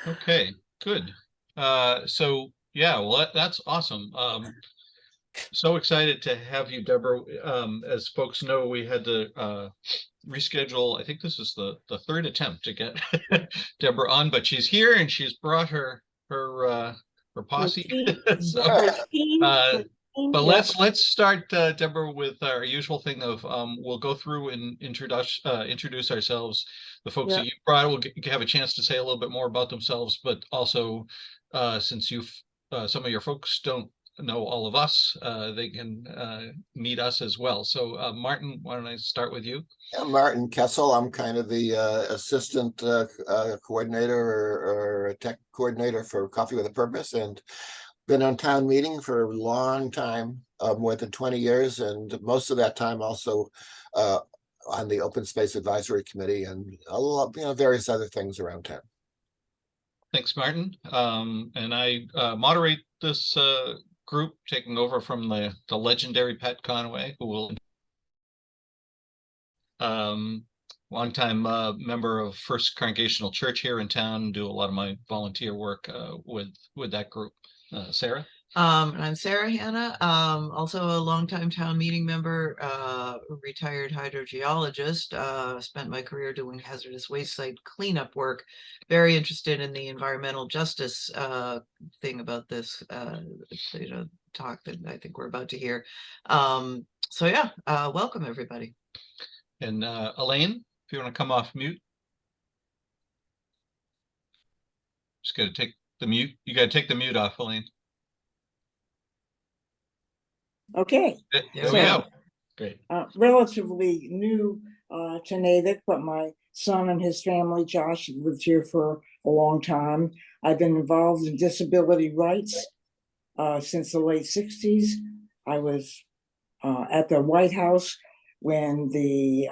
Okay, good. So yeah, well that's awesome. So excited to have you, Deborah. As folks know, we had to reschedule. I think this is the third attempt to get Deborah on, but she's here and she's brought her My posse. team, So, my team, uh, my team. but Yep. let's start, Deborah, with our usual thing of we'll go through and introduce ourselves. The folks that Yep. you brought will have a chance to say a little bit more about themselves, but also since you've some of your folks don't know all of us, they can meet us as well. So Martin, why don't I start with you? Yeah, Martin Kessel. I'm kind of the assistant coordinator or a tech coordinator for Coffee with a Purpose, and been on town meeting for a long time, more than 20 years, and most of that time also uh, on the Open Space Advisory Committee and a lot, various other things around town. Thanks, Martin. And I moderate this group, taking over from the legendary Pat Conway, who will um, longtime member of First Congregational Church here in town, do a lot of my volunteer work with that group. Sarah? I'm Sarah Hanna, also a longtime town meeting member, retired hydrogeologist, spent my career doing hazardous waste site cleanup work, very interested in the environmental justice thing about this talk that I think we're about to hear. So yeah, welcome everybody. And Elaine, if you want to come off mute. Just got to take the mute. You got to take the mute off, Elaine. Okay. There we go. Great. Relatively new to Natick, but my son and his family, Josh, have lived here for a long time. I've been involved in disability rights since the late 60s. I was at the White House when the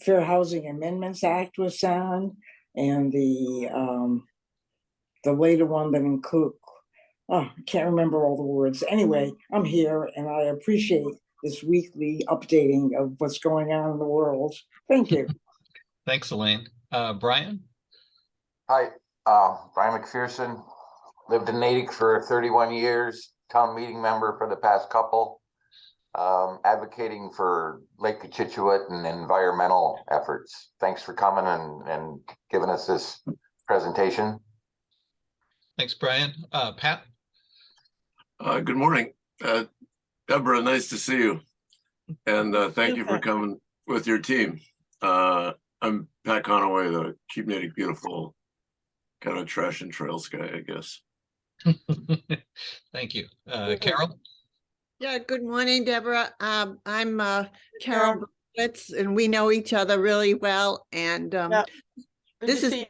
Fair Housing Amendments Act was signed, and the later one that include, I can't remember all the words. Anyway, I'm here and I appreciate this weekly updating of what's going on in the world. Thank you. Thanks, Elaine. Brian? Hi, Brian McPherson, lived in Natick for 31 years, town meeting member for the past couple, advocating for Lake Cochituate and environmental efforts. Thanks for coming and giving us this presentation. Thanks, Brian. Pat? Good morning. Deborah, nice to see you. And thank you for coming with your team. I'm Pat Conaway, the Keep Natick Beautiful kind of trash and trails guy, I guess. Thank you. Carol? Yeah, good morning, Deborah. I'm Carol Blitz, and we know each other really well. And this is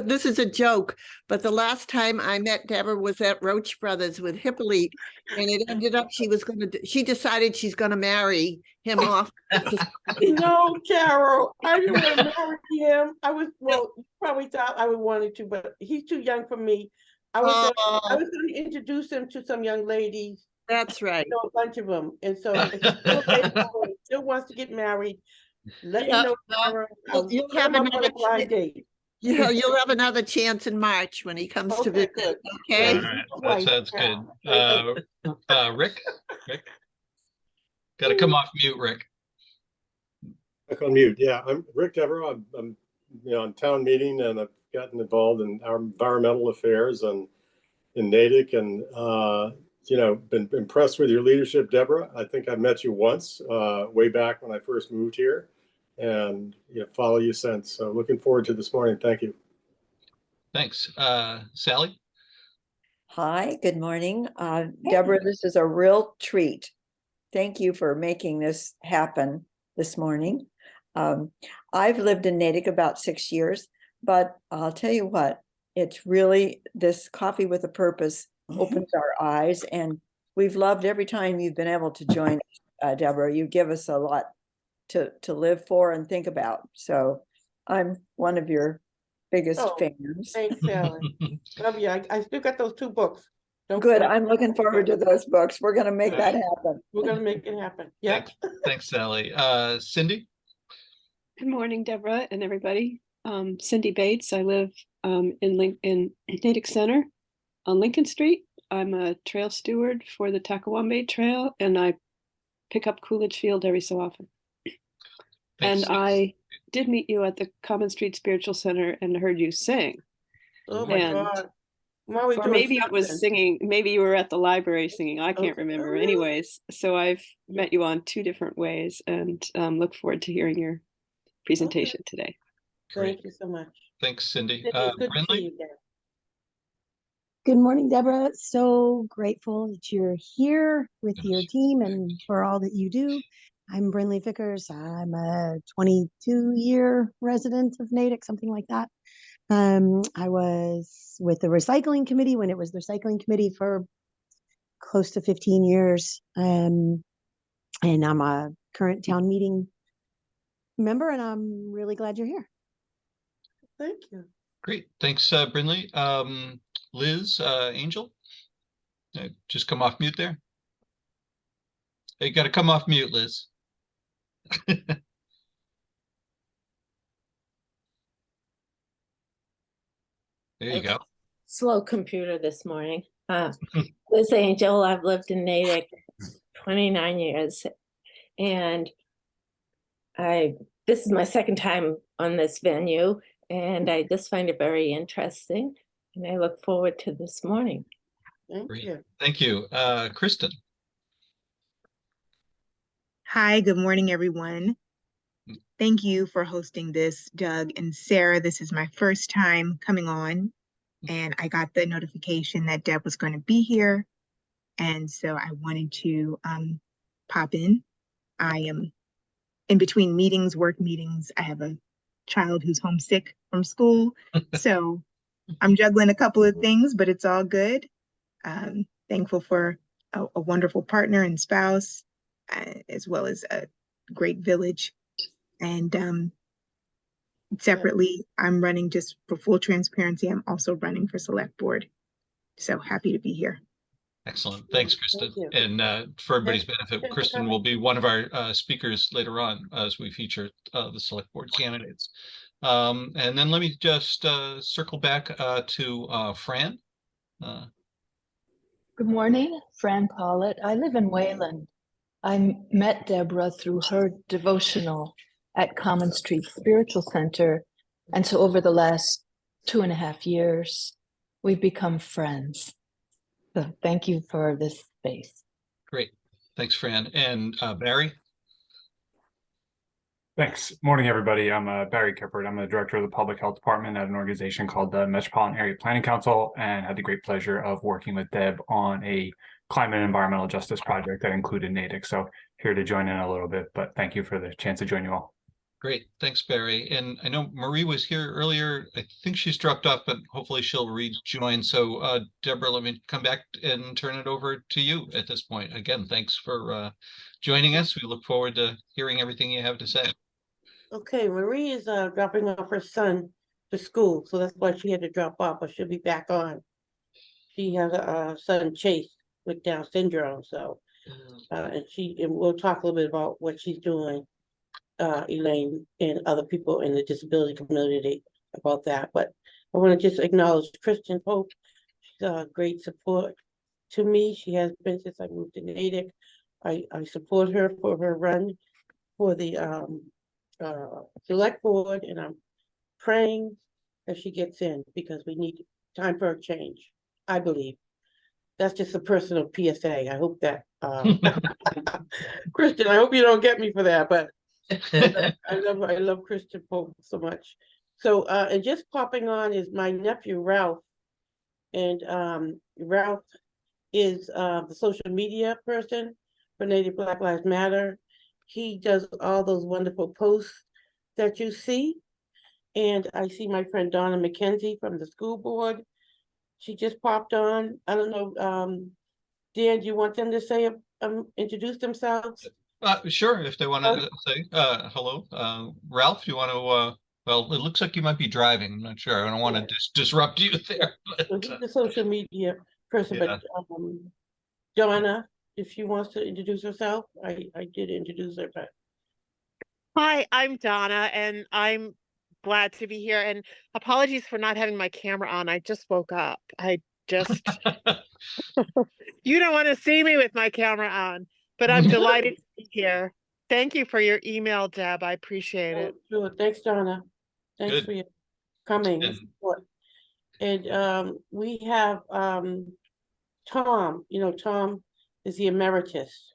this is a joke, but the last time I met Deborah was at Roach Brothers with Hippolyte, and it ended up she decided she's going to marry him off. No, Carol, I didn't want to marry him. You probably thought I would wanted to, but he's too young for me. I was going to introduce him to some young ladies. That's right. A bunch of them, and so if he still wants to get married, let me know. Carol. You'll have another blind date. Yeah, you'll have another chance in March when he comes to visit. Good. Okay. All right. That sounds good. Rick? Got to come off mute, Rick. Back on mute. Yeah, I'm Rick Deborah. I'm on town meeting, and I've gotten involved in our environmental affairs and in Natick, and been impressed with your leadership, Deborah. I think I met you once, way back when I first moved here, and follow you since. So looking forward to this morning. Thank you. Thanks. Sally? Hi, good morning. Deborah, this is a real treat. Thank you for making this happen this morning. I've lived in Natick about 6 years, but I'll tell you what, it's really, this Coffee with a Purpose opens our eyes, and we've loved every time you've been able to join us, Deborah. You give us a lot to live for and think about. So I'm one of your biggest fans. Thanks, Sally. Love you. I still got those 2 books. Good. I'm looking forward to those books. We're going to make that happen. We're going to make it happen. Yeah. Thanks, Sally. Cindy? Good morning, Deborah and everybody. Cindy Bates. I live in Natick Center on Lincoln Street. I'm a trail steward for the Takawambe Trail, and I pick up Coolidge Field every so often. Thanks. And I did meet you at the Common Street Spiritual Center and heard you sing. Oh my God. Or maybe it was singing, maybe you were at the library singing. I can't remember. really? Anyways, so I've met you on 2 different ways and look forward to hearing your presentation today. Great. Thank you so much. Thanks, Cindy. It's good to see Brindley? you again. Good morning, Deborah. So grateful that you're here with your team and for all that you do. I'm Brindley Vickers. I'm a 22-year resident of Natick, something like that. I was with the recycling committee when it was the recycling committee for close to 15 years. And I'm a current town meeting member, and I'm really glad you're here. Thank you. Great. Thanks, Brindley. Liz, Angel? Just come off mute there. You got to come off mute, Liz. There you go. Slow computer this morning. Liz Angel, I've lived in Natick 29 years, and this is my second time on this venue, and I just find it very interesting, and I look forward to this morning. Thank you. Thank you. Kristen. Hi, good morning, everyone. Thank you for hosting this, Doug and Sarah. This is my first time coming on, and I got the notification that Deb was going to be here, and so I wanted to pop in. I am in between meetings, work meetings. I have a child who's homesick from school, so I'm juggling a couple of things, but it's all good. Thankful for a wonderful partner and spouse, as well as a great village. And separately, I'm running, just for full transparency, I'm also running for select board. So happy to be here. Excellent. Thanks, Kristen. And for everybody's benefit, Kristen will be one of our speakers later on as we feature the select board candidates. And then let me just circle back to Fran. Good morning, Fran Pollitt. I live in Wayland. I met Deborah through her devotional at Common Street Spiritual Center. And so over the last 2.5 years, we've become friends. So thank you for this space. Great. Thanks, Fran. And Barry? Thanks. Morning, everybody. I'm Barry Kippert. I'm the director of the public health department at an organization called the Metropolitan Area Planning Council, and had the great pleasure of working with Deb on a climate and environmental justice project that included Natick. So here to join in a little bit, but thank you for the chance to join you all. Great. Thanks, Barry. And I know Marie was here earlier. I think she's dropped off, but hopefully she'll rejoin. So Deborah, let me come back and turn it over to you at this point. Again, thanks for joining us. We look forward to hearing everything you have to say. Okay, Marie is dropping off her son to school, so that's why she had to drop off, but she'll be back on. She has a son, Chase, with Down syndrome, so and we'll talk a little bit about what she's doing, Elaine and other people in the disability community about that. But I want to just acknowledge Kristen Pope. She's a great support to me. She has been since I moved to Natick. I support her for her run for the select board, and I'm praying that she gets in, because we need time for a change, I believe. That's just a personal PSA. I hope that Kristen, I hope you don't get me for that, but I love Kristen Pope so much. So and just popping on is my nephew Ralph, and Ralph is the social media person for Native Black Lives Matter. He does all those wonderful posts that you see. And I see my friend Donna McKenzie from the school board. She just popped on. I don't know, Dan, do you want them to say, introduce themselves? Sure, if they want to say hello. Ralph, you want to, well, it looks like you might be driving. I'm not sure. I don't want to disrupt you there. But, he's the social media person, yeah. but Donna, if she wants to introduce herself, I did introduce her, but. Hi, I'm Donna, and I'm glad to be here, and apologies for not having my camera on. I just woke up. I just, you don't want to see me with my camera on, but I'm delighted to be here. Thank you for your email, Deb. I appreciate it. Sure. Thanks, Donna. Thanks Good. for your coming. And- support. And we have Tom. You know, Tom is the emeritus.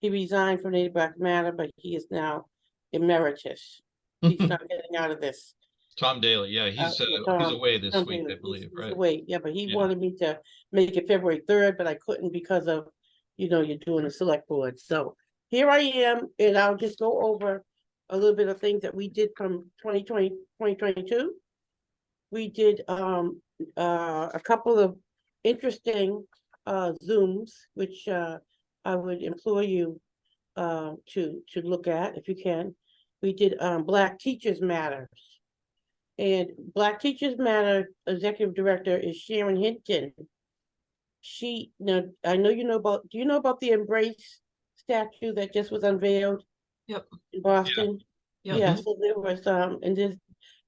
He resigned from Native Black Matter, but he is now emeritus. He's not getting out of this. Tom Daly, yeah, he's away this week, I believe, He's right? away, yeah, but he Yeah. wanted me to make it February 3rd, but I couldn't because of, you know, you're doing the select board. So here I am, and I'll just go over a little bit of things that we did from 2022. We did a couple of interesting Zooms, which I would implore you to look at if you can. We did Black Teachers Matters. And Black Teachers Matter Executive Director is Sharon Hinton. Now I know you know about, do you know about the Embrace statue that just was unveiled? Yep. In Boston? Yep. Yeah, so there was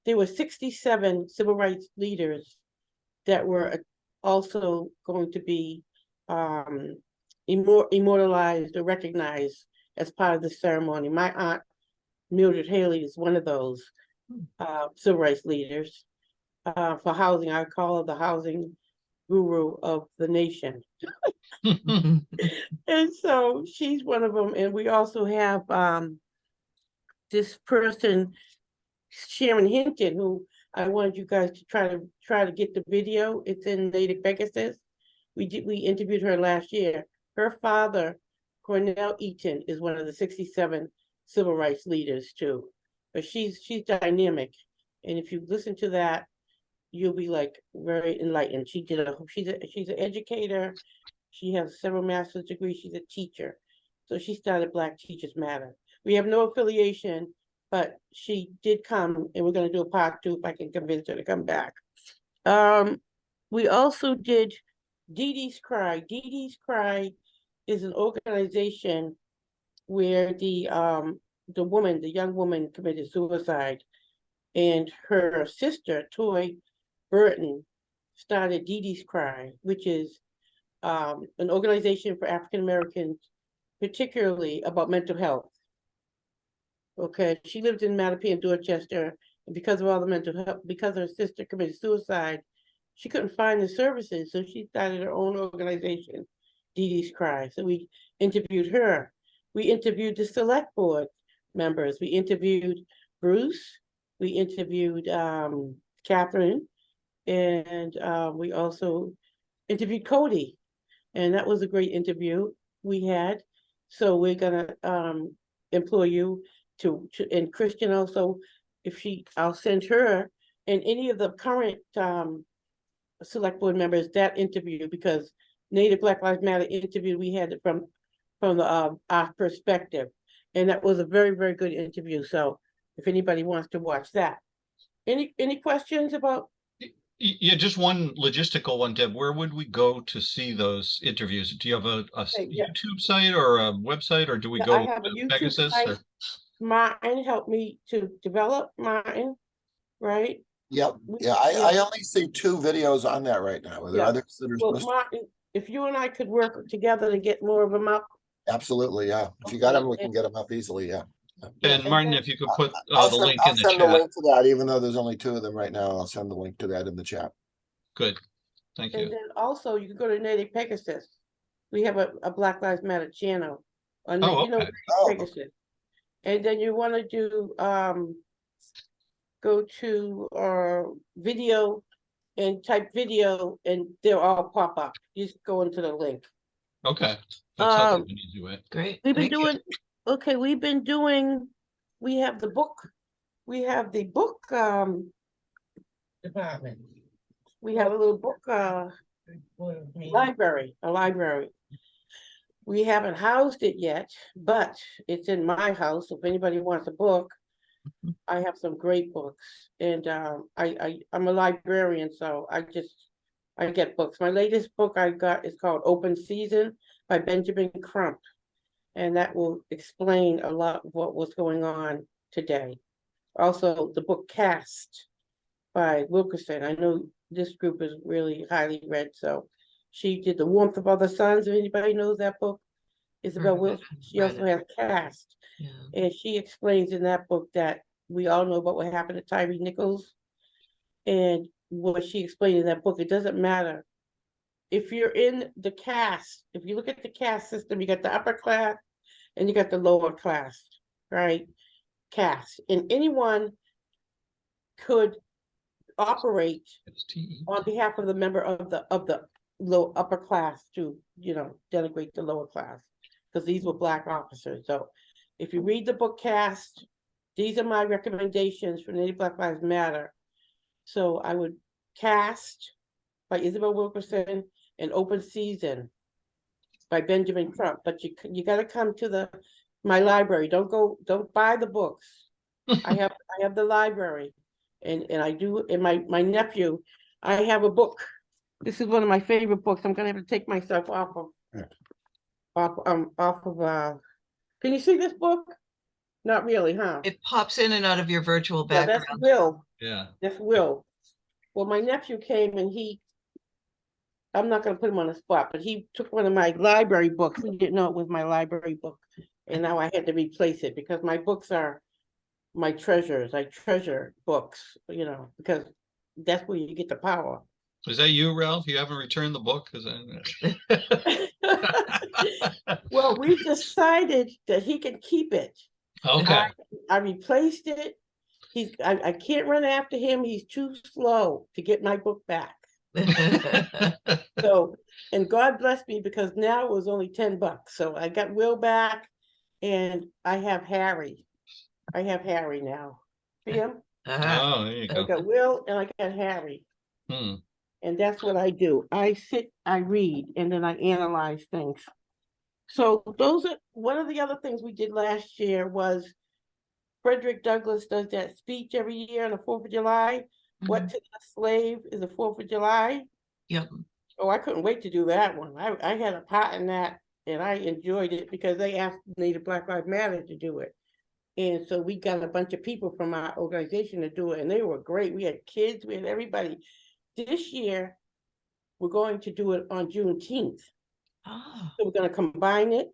there were 67 civil rights leaders that were also going to be immortalized or recognized as part of the ceremony. My aunt Mildred Haley is one of those civil rights leaders for housing. I call her the housing guru of the nation. And so she's one of them. And we also have this person, Sharon Hinton, who I wanted you guys to try to get the video. It's in Natick, Pegasus. We interviewed her last year. Her father, Cornell Eaton, is one of the 67 civil rights leaders too. But she's dynamic, and if you listen to that, you'll be like very enlightened. She's an educator. She has several master's degrees. She's a teacher, so she started Black Teachers Matter. We have no affiliation, but she did come, and we're going to do a part 2 if I can convince her to come back. We also did Dee Dee's Cry. Dee Dee's Cry is an organization where the young woman committed suicide, and her sister, Toy Burton, started Dee Dee's Cry, which is an organization for African Americans, particularly about mental health. Okay, she lived in Mattapan and Dorchester, and because of all the mental health, because her sister committed suicide, she couldn't find the services, so she started her own organization, Dee Dee's Cry. So we interviewed her. We interviewed the select board members. We interviewed Bruce. We interviewed Catherine, and we also interviewed Cody, and that was a great interview we had. So we're gonna implore you to and Christian also, I'll send her and any of the current select board members that interview, because Native Black Lives Matter interview, we had it from the our perspective, and that was a very, very good interview. So if anybody wants to watch that. Any questions about? Yeah, just one logistical one, Deb. Where would we go to see those interviews? Do you have a YouTube site or a website, or do we go I have a YouTube Pegasus? site. Martin helped me to develop Martin, right? Yep. Yeah, I only see 2 videos on that right now. Are there others that are supposed to? Martin, if you and I could work together to get more of them up. Absolutely, yeah. If you got them, we can get them up easily, yeah. And Martin, if you could put the link in the chat. I'll send the link to that, even though there's only 2 of them right now. I'll send the link to that in the chat. Good, thank you. And then also you can go to Natick Pegasus. We have a Black Lives Matter channel on Pegasus. And then you want to do go to video and type video, and they'll all pop up. You just go into the link. Okay, that sounds like an easy way. Great. We've been doing we have the book department. We have a little book library. We haven't housed it yet, but it's in my house. If anybody wants a book, I have some great books, and I'm a librarian, so I get books. My latest book I got is called Open Season by Benjamin Crump, and that will explain a lot of what was going on today. Also, the book Cast by Wilkerson. I know this group is really highly read, so she did The Warmth of Other Suns. If anybody knows that book, Isabel Wilson. She also has Cast. Yeah. And she explains in that book that we all know about what happened to Tyree Nichols. And what she explained in that book, it doesn't matter. If you're in the caste, if you look at the caste system, you got the upper class and you got the lower class, right? Caste. And anyone could operate on behalf of the member of the low upper class to, you know, denigrate the lower class, because these were Black officers. So if you read the book Cast, these are my recommendations for Native Black Lives Matter. So I would Cast by Isabel Wilkerson and Open Season by Benjamin Crump. But you got to come to my library. Don't buy the books. I have the library, and I do. And my nephew, I have a book. This is one of my favorite books. I'm gonna have to take myself off of. Can you see this book? Not really, huh? It pops in and out of your virtual Yeah, background. that's Will. Yeah. That's Will. Well, my nephew came and I'm not gonna put him on the spot, but he took one of my library books. He didn't know it was my library book. And now I had to replace it because my books are my treasures. I treasure books, you know, because that's where you get the power. Is that you, Ralph? You haven't returned the book? Well, we decided that he can keep it. Okay. I replaced it. I can't run after him. He's too slow to get my book back. So, and God bless me, because now it was only $10. So I got Will back, and I have Harry. I have Harry now. See him? Oh, there you go. I got Will and I got Harry. And that's what I do. I sit, I read, and then I analyze things. So those are one of the other things we did last year. Was Frederick Douglass does that speech every year on the 4th of July. What to the slave is the 4th of July. Yep. Oh, I couldn't wait to do that one. I had a part in that, and I enjoyed it because they asked Native Black Lives Matter to do it. And so we got a bunch of people from our organization to do it, and they were great. We had kids, we had everybody. This year, we're going to do it on Juneteenth. Oh. So we're going to combine it.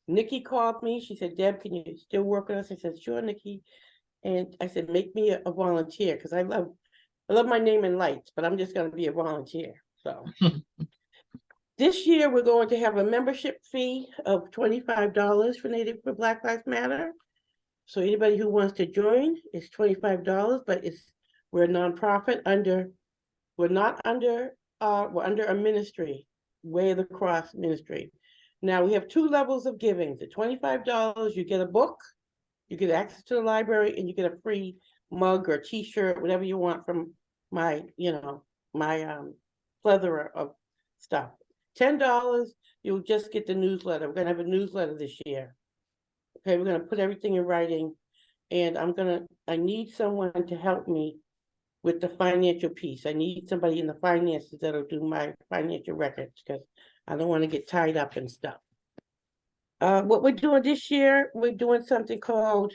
Nikki called me. She said, Deb, can you still work with us? I said, sure, Nikki. And I said, make me a volunteer, because I love my name in lights, but I'm just going to be a volunteer. So this year, we're going to have a membership fee of $25 for Native for Black Lives Matter. So anybody who wants to join is $25, but we're a nonprofit we're under a ministry, Way of the Cross ministry. Now we have 2 levels of giving. The $25, you get a book, you get access to the library, and you get a free mug or t-shirt, whatever you want from my plethora of stuff. $10, you'll just get the newsletter. We're gonna have a newsletter this year. Okay, we're gonna put everything in writing, and I need someone to help me with the financial piece. I need somebody in the finances that'll do my financial records, because I don't want to get tied up and stuff. What we're doing this year, we're doing something called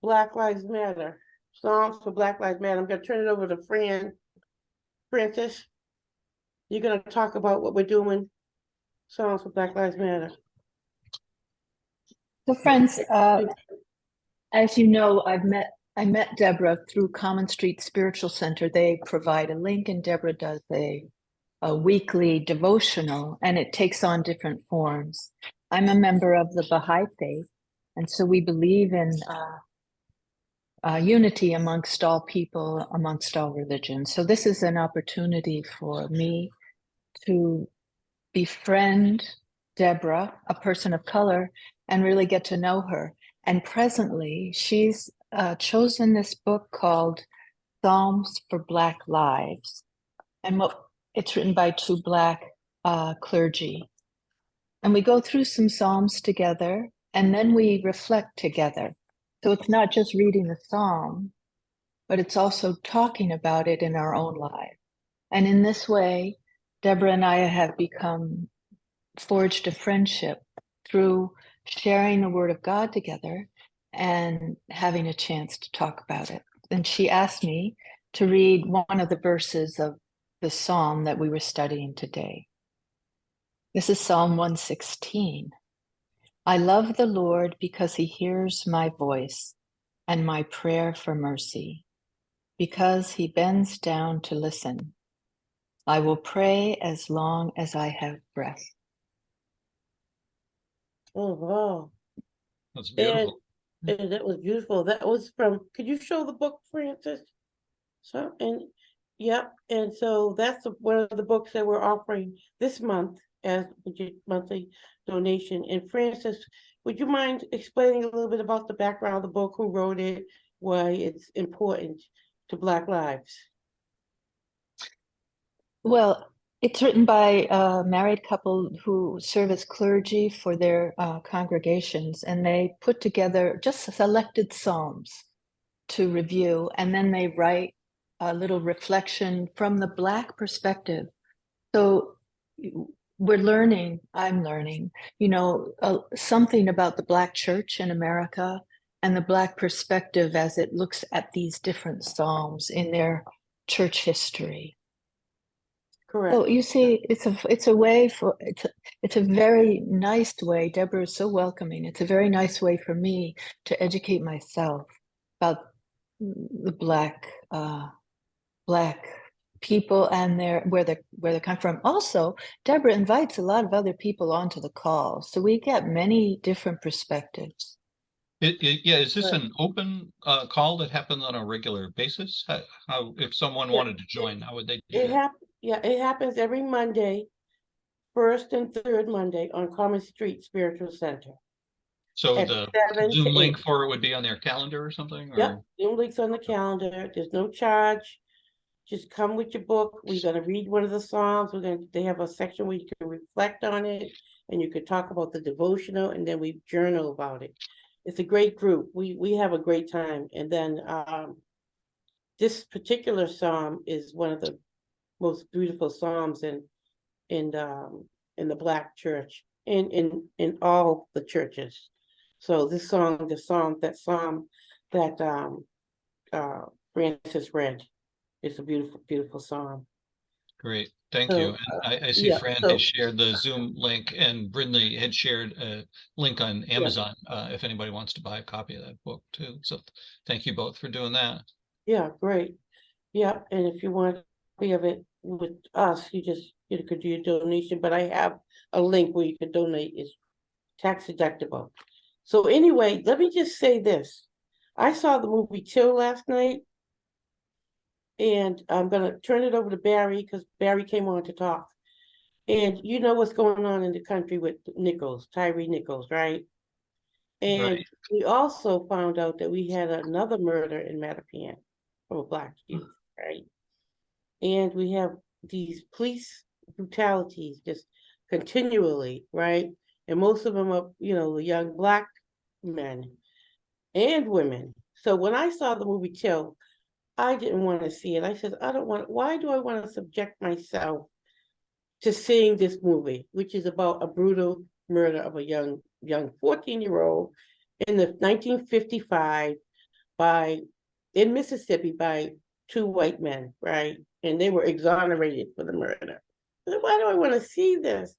Black Lives Matter, Songs for Black Lives Matter. I'm gonna turn it over to Francis. You're gonna talk about what we're doing, Songs for Black Lives Matter. So friends, as you know, I met Deborah through Common Street Spiritual Center. They provide a link, and Deborah does a weekly devotional, and it takes on different forms. I'm a member of the Baha'i faith, and so we believe in unity amongst all people, amongst all religions. So this is an opportunity for me to befriend Deborah, a person of color, and really get to know her. And presently, she's chosen this book called Psalms for Black Lives. And it's written by 2 Black clergy. And we go through some Psalms together, and then we reflect together. So it's not just reading the Psalm, but it's also talking about it in our own life. And in this way, Deborah and I have forged a friendship through sharing the Word of God together and having a chance to talk about it. And she asked me to read one of the verses of the psalm that we were studying today. This is Psalm 116. I love the Lord because he hears my voice and my prayer for mercy, because he bends down to listen. I will pray as long as I have breath. Oh, wow. That's And, beautiful. and that was beautiful. That was from, could you show the book, Francis? So, and, yep, and so that's one of the books that we're offering this month as a monthly donation. And Francis, would you mind explaining a little bit about the background of the book, who wrote it, why it's important to Black lives? Well, it's written by a married couple who serve as clergy for their congregations, and they put together just selected psalms to review, and then they write a little reflection from the Black perspective. So I'm learning, something about the Black church in America and the Black perspective as it looks at these different psalms in their church history. Correct. So you see, it's a very nice way. Deborah is so welcoming. It's a very nice way for me to educate myself about the Black people and where they come from. Also, Deborah invites a lot of other people onto the call, so we get many different perspectives. Yeah, is this an open call that happens on a regular basis? How if someone wanted to join, how would they do that? It happens every Monday, first and third Monday on Common Street Spiritual Center. So at the 7 Zoom to link 8. for it would be on their calendar or something? Yep, Or Zoom links on the calendar. There's no charge. Just come with your book. We're gonna read one of the Psalms. They have a section where you can reflect on it and you could talk about the devotional, and then we journal about it. It's a great group. We have a great time. And then this particular Psalm is one of the most beautiful Psalms in the Black church, in all the churches. So this song, that Francis read, is a beautiful, beautiful song. great, thank So, you. And I see yeah, Fran so has shared the Zoom link, and Brindley had shared a link on Amazon if anybody wants to buy a copy of that book too. So thank you both for doing that. yeah, great. Yeah, and if you want a copy of it with us, you could do your donation, but I have a link where you can donate. It's tax deductible. So anyway, let me just say this. I saw the movie Chill last night, and I'm gonna turn it over to Barry because Barry came on to talk. And you know what's going on in the country with Tyree Nichols, right? And Right. we also found out that we had another murder in Mattapan from a Black youth, right? And we have these police brutalities just continually, right? And most of them are, the young Black men and women. So when I saw the movie Chill, I didn't want to see it. I said, why do I want to subject myself to seeing this movie, which is about a brutal murder of a young 14-year-old in the 1955 in Mississippi by two white men, right? And they were exonerated for the murder. Why do I want to see this?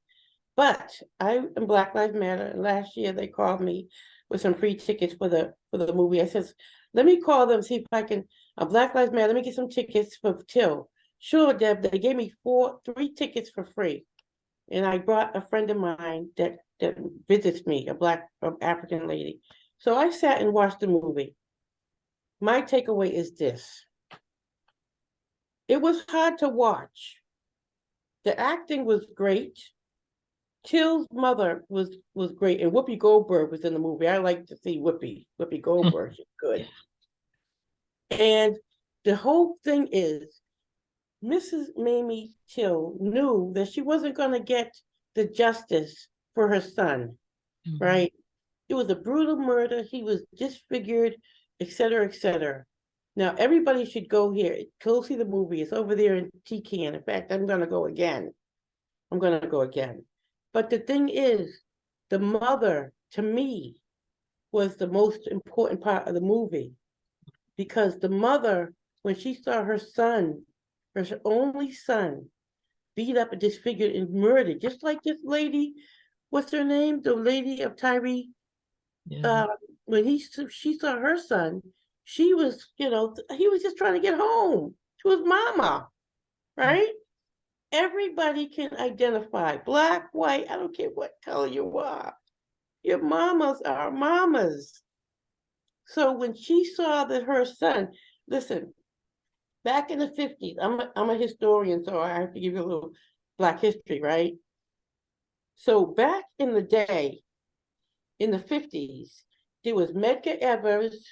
But I am Black Lives Matter, and last year they called me with some free tickets for the movie. I said, let me call them, see if I can, Black Lives Matter, let me get some tickets for Till. Sure, Deb, they gave me 3 tickets for free. And I brought a friend of mine that visits me, a African lady. So I sat and watched the movie. My takeaway is this. It was hard to watch. The acting was great. Till's mother was great, and Whoopi Goldberg was in the movie. I like to see Whoopi Goldberg. She's good. And the whole thing is, Mrs. Mamie Till knew that she wasn't going to get the justice for her son, right? It was a brutal murder. He was disfigured, etc., etc. Now, everybody should go see the movie. It's over there in TCAN. In fact, I'm going to go again. But the thing is, the mother, to me, was the most important part of the movie. Because the mother, when she saw her son, her only son, beat up and disfigured and murdered, just like this lady, what's her name? The lady of Tyree. Yeah. When she saw her son, she was, he was just trying to get home to his mama, right? Everybody can identify, black, white, I don't care what color you are. Your mamas are mamas. So when she saw that her son, listen, back in the 50s, I'm a historian, so I have to give you a little Black history, right? So back in the day, in the 50s, there was Medgar Evers,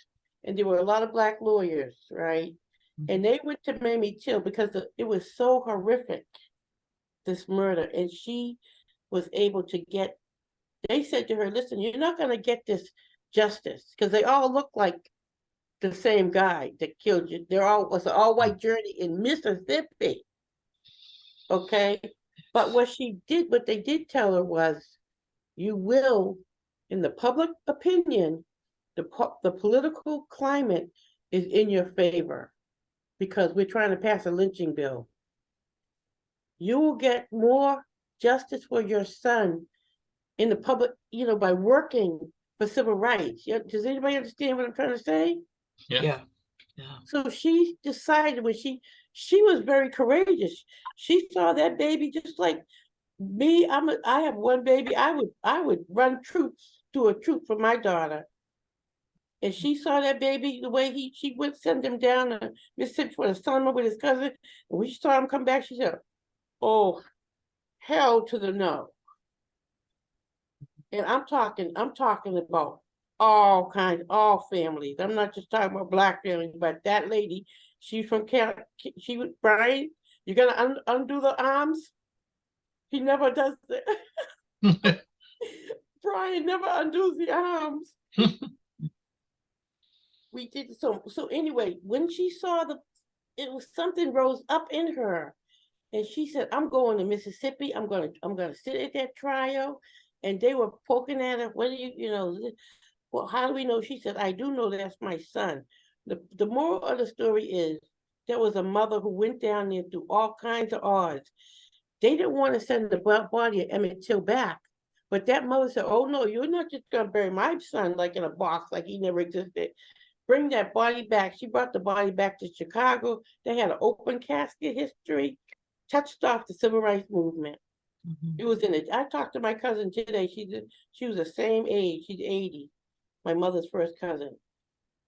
and there were a lot of Black lawyers, right? And they went to Mamie Till because it was so horrific, this murder. And she was able to get, they said to her, listen, you're not going to get this justice, because they all look like the same guy that killed you. Was an all-white jury in Mississippi. Okay. But what they did tell her was, you will, in the public opinion, the political climate is in your favor because we're trying to pass a lynching bill. You will get more justice for your son in the public, by working for civil rights. Does anybody understand what I'm trying to say? Yeah. So she decided when she was very courageous. She saw that baby just like me. I have one baby. I would run do a troop for my daughter. And she saw that baby the way she would send him down to Mississippi for the summer with his cousin. And when she saw him come back, she said, "Oh, hell to the no." And I'm talking about all kinds, all families. I'm not just talking about Black families, but that lady, she's from Canada. She was, Brian, you gonna undo the arms? He never does that. Brian never undoes the arms. We did so anyway, when she saw it was something rose up in her. And she said, I'm going to Mississippi. I'm gonna sit at that trial. And they were poking at her, what do well, how do we know? She said, I do know that's my son. The moral of the story is there was a mother who went down there through all kinds of odds. They didn't want to send the body of Emmett Till back. But that mother said, oh no, you're not just gonna bury my son like in a box, like he never existed. Bring that body back. She brought the body back to Chicago. They had an open casket history, touched off the civil rights movement. It was in it. I talked to my cousin today. She was the same age. She's 80. My mother's first cousin.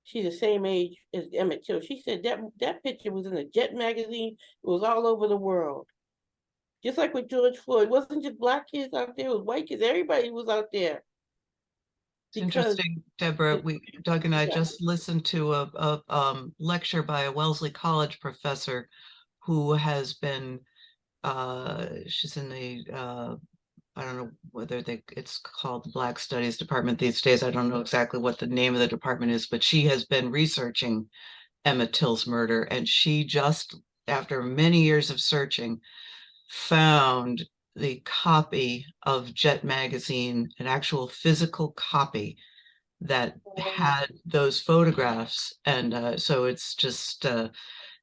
She's the same age as Emmett Till. She said that picture was in a Jet magazine. It was all over the world. Just like with George Floyd, it wasn't just Black kids out there, it was white kids. Everybody was out there. It's interesting, Deborah. Doug and I just listened to a lecture by a Wellesley College professor who has been, she's in the, I don't know whether it's called the Black Studies Department these days. I don't know exactly what the name of the department is, but she has been researching Emmett Till's murder. And she just, after many years of searching, found the copy of Jet magazine, an actual physical copy that had those photographs. And so it's just,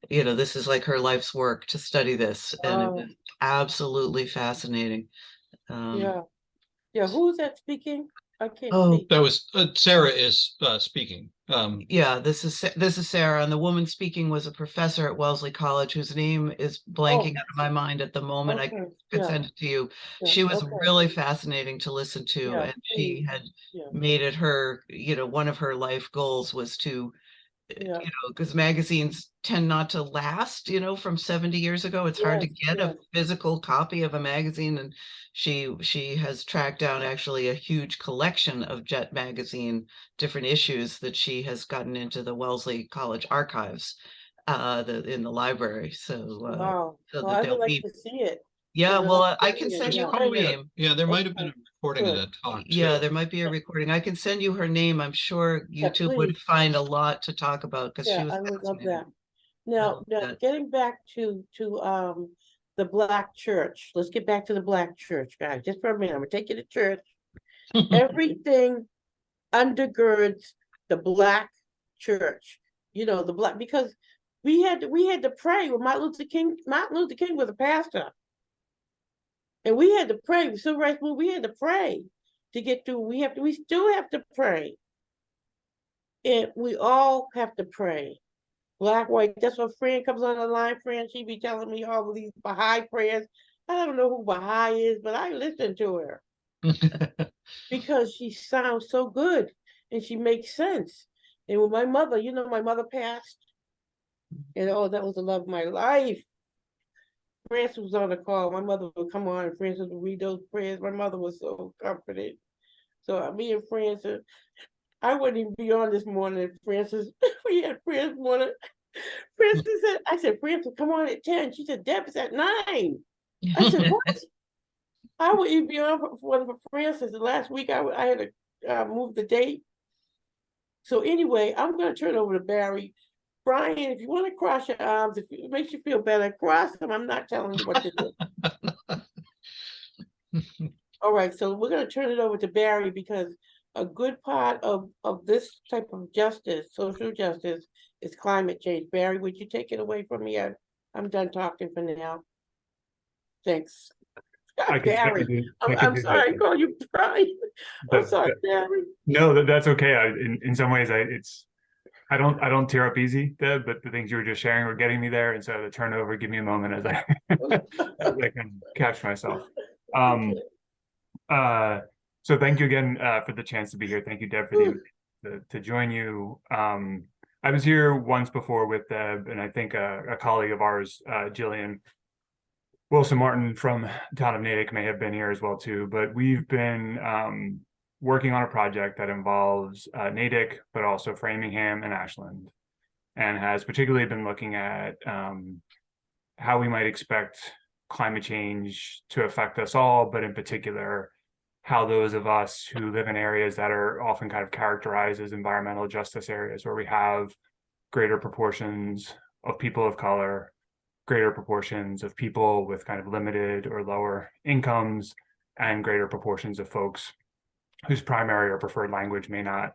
this is like her life's work to study this. And it was absolutely fascinating. Yeah. Who is that speaking? I can't see. That was Sarah is speaking. Yeah, this is Sarah, and the woman speaking was a professor at Wellesley College whose name is blanking out of my mind at the moment. I could send it to you. She was really fascinating to listen to, and she had made it her, one of her life goals was to, because magazines tend not to last, from 70 years ago. It's hard to get a physical copy of a magazine, and she has tracked down actually a huge collection of Jet magazine, different issues that she has gotten into the Wellesley College archives in the library. So, so I would like to see it. Yeah, well, I can send you her name. Yeah, there might have been a recording of that talk too. Yeah, there might be a recording. I can send you her name. I'm sure YouTube would find a lot to talk about because she was I would love that. Now, getting back to the Black church. Let's get back to the Black church, guys. Just for a minute, I'm gonna take you to church. Everything undergirds the Black church. You know, the Black, because we had to pray with Martin Luther King. Martin Luther King was a pastor. And we had to pray. Civil rights movement, we had to pray to get through. We still have to pray. And we all have to pray. Black, white. That's what Fran comes on the line. Fran, she be telling me all of these Baha'i prayers. I don't know who Baha'i is, but I listen to her. Because she sounds so good and she makes sense. And with my mother, you know, my mother passed. And oh, that was the love of my life. Francis was on the call. My mother would come on and Francis would read those prayers. My mother was so comforted. So me and Francis, I wouldn't even be on this morning if Francis, we had prayers morning. Francis said, I said, Francis, come on at 10. She said, Deb, it's at 9. I said, what? I wouldn't even be on for Francis. Last week I had to move the date. So anyway, I'm going to turn over to Barry. Brian, if you want to cross your arms, if it makes you feel better, cross them. I'm not telling you what to do. All right, so we're going to turn it over to Barry because a good part of this type of justice, social justice, is climate change. Barry, would you take it away from me? I'm done talking for now. Thanks. Barry, I'm sorry, I call you Brian. I'm sorry, Barry. No, that's okay. In some ways, I don't tear up easy, Deb, but the things you were just sharing were getting me there. And so the turnover, give me a moment as I, as I can catch myself. So thank you again for the chance to be here. Thank you, Deb, for to join you. I was here once before with Deb, and I think a colleague of ours, Jillian Wilson Martin from the town of Natick may have been here as well too, but we've been working on a project that involves Natick, but also Framingham and Ashland, and has particularly been looking at how we might expect climate change to affect us all, but in particular, how those of us who live in areas that are often kind of characterized as environmental justice areas, where we have greater proportions of people of color, greater proportions of people with kind of limited or lower incomes, and greater proportions of folks whose primary or preferred language may not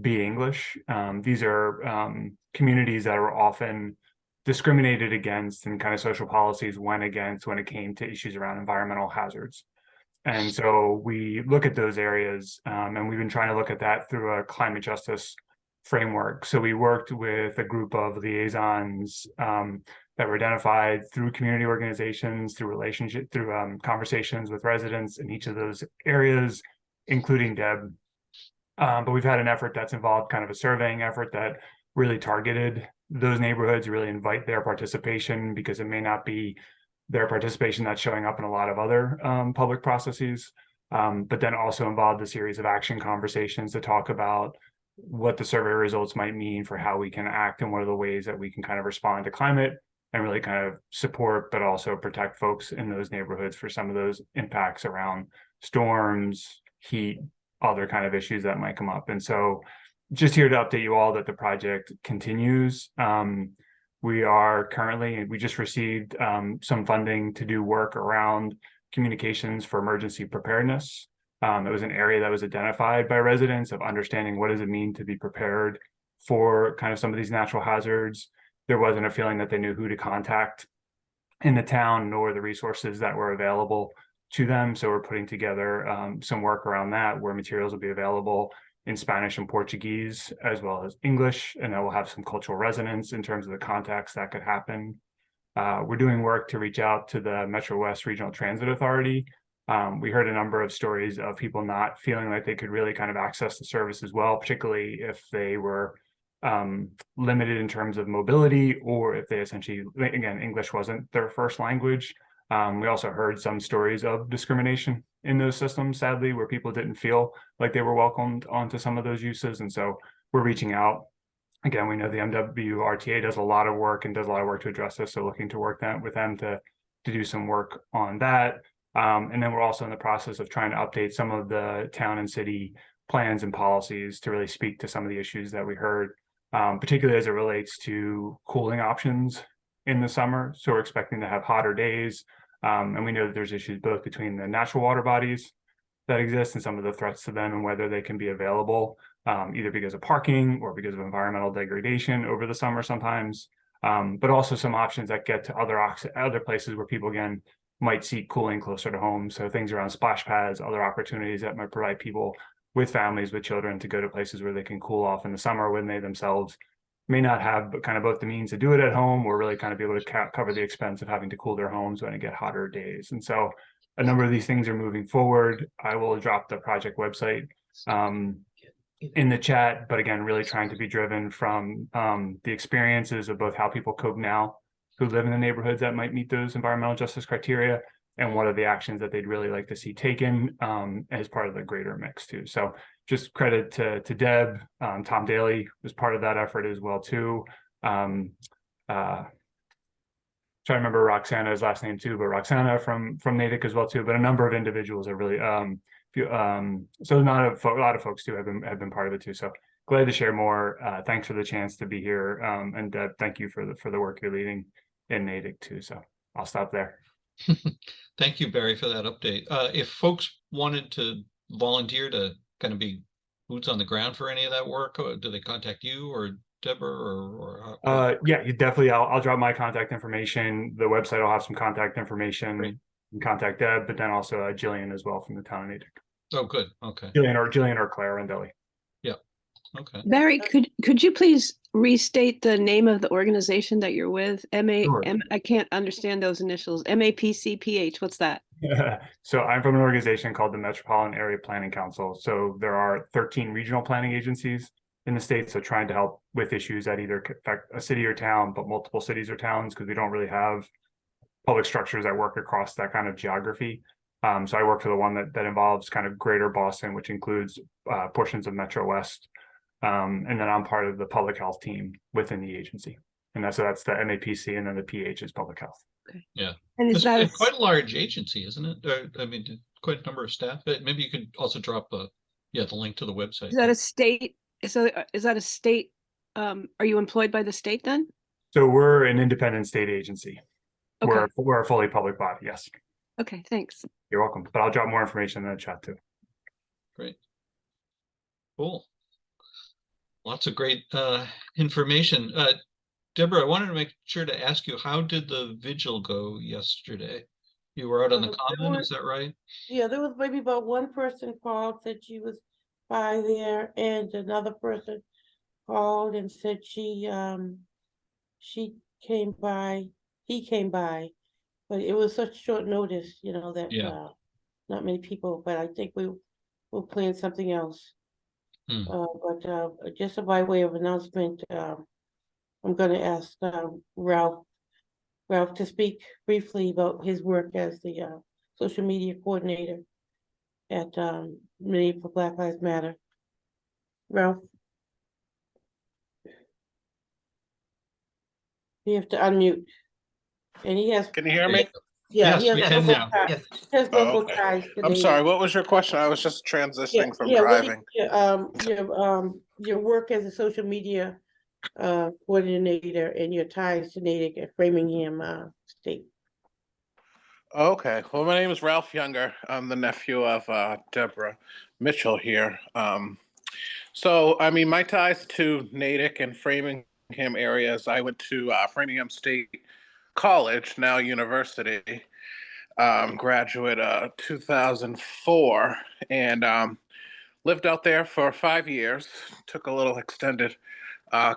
be English. These are communities that are often discriminated against in kind of social policies when it came to issues around environmental hazards. And so we look at those areas, and we've been trying to look at that through a climate justice framework. So we worked with a group of liaisons that were identified through community organizations, through conversations with residents in each of those areas, including Deb. But we've had an effort that's involved kind of a surveying effort that really targeted those neighborhoods, really invite their participation, because it may not be their participation that's showing up in a lot of other public processes, but then also involved a series of action conversations to talk about what the survey results might mean for how we can act and what are the ways that we can kind of respond to climate and really kind of support, but also protect folks in those neighborhoods for some of those impacts around storms, heat, other kind of issues that might come up. And so just here to update you all that the project continues. We just received some funding to do work around communications for emergency preparedness. It was an area that was identified by residents of understanding what does it mean to be prepared for kind of some of these natural hazards. There wasn't a feeling that they knew who to contact in the town, nor the resources that were available to them. So we're putting together some work around that, where materials will be available in Spanish and Portuguese, as well as English, and that will have some cultural resonance in terms of the context that could happen. We're doing work to reach out to the Metro West Regional Transit Authority. We heard a number of stories of people not feeling like they could really kind of access the service as well, particularly if they were limited in terms of mobility, or if they essentially, again, English wasn't their first language. We also heard some stories of discrimination in those systems, sadly, where people didn't feel like they were welcomed onto some of those uses. And so we're reaching out. Again, we know the MWRTA does a lot of work to address this. So looking to work with them to do some work on that. And then we're also in the process of trying to update some of the town and city plans and policies to really speak to some of the issues that we heard, particularly as it relates to cooling options in the summer. So we're expecting to have hotter days. And we know that there's issues both between the natural water bodies that exist and some of the threats to them and whether they can be available, either because of parking or because of environmental degradation over the summer sometimes, but also some options that get to other places where people, again, might seek cooling closer to home. So things around splash pads, other opportunities that might provide people with families with children to go to places where they can cool off in the summer when they themselves may not have kind of both the means to do it at home or really kind of be able to cover the expense of having to cool their homes when it get hotter days. And so a number of these things are moving forward. I will drop the project website in the chat, but again, really trying to be driven from the experiences of both how people cope now who live in the neighborhoods that might meet those environmental justice criteria and what are the actions that they'd really like to see taken as part of the greater mix too. So just credit to Deb. Tom Daly was part of that effort as well too. Try to remember Roxana's last name too, but Roxana from Natick as well too. But a number of individuals are really so not a lot of folks too have been part of it too. So glad to share more. Thanks for the chance to be here, and thank you for the work you're leading in Natick too. So I'll stop there. Thank you, Barry, for that update. If folks wanted to volunteer to kind of be boots on the ground for any of that work, do they contact you or Deborah or yeah, you definitely. I'll drop my contact information. The website will have some contact information. Great. You can contact Deb, but then also Jillian as well from the town of Natick. Oh, good. Okay. Jillian or Claire Rendelli. Yeah. Okay. Barry, could you please restate the name of the organization that you're with? Sure. I can't understand those initials. MAPCPH. What's that? So I'm from an organization called the Metropolitan Area Planning Council. So there are 13 regional planning agencies in the state. So trying to help with issues that either affect a city or town, but multiple cities or towns, because we don't really have public structures that work across that kind of geography. So I work for the one that involves kind of greater Boston, which includes portions of Metro West. And then I'm part of the public health team within the agency. And that's the MAPC, and then the PH is public health. Okay. Yeah. And is that quite a large agency, isn't it? I mean, quite a number of staff. Maybe you could also drop the link to the website. Is that a state? So is that a state? Are you employed by the state then? So we're an independent state agency. Okay. We're a fully public body. Yes. Okay. Thanks. You're welcome. But I'll drop more information in the chat too. Great. Cool. Lots of great information. Deborah, I wanted to make sure to ask you, how did the vigil go yesterday? You were out on the common, is that right? Yeah, there was maybe about one person called, said she was by there, and another person called and said she came by, he came by, but it was such short notice, that not many people, but I think we'll plan something else. But just by way of announcement, I'm going to ask Ralph to speak briefly about his work as the social media coordinator at Natick for Black Lives Matter. Ralph, you have to unmute, and he has. Can you hear me? Yeah, yes, he has we can now. local Okay. ties. I'm sorry. What was your question? I was just transitioning from driving. Your work as a social media coordinator and your ties to Natick at Framingham State. Okay. Well, my name is Ralph Younger. I'm the nephew of Deborah Mitchell here. So, I mean, my ties to Natick and Framingham areas, I went to Framingham State College, now university, graduate 2004, and lived out there for 5 years. Took a little extended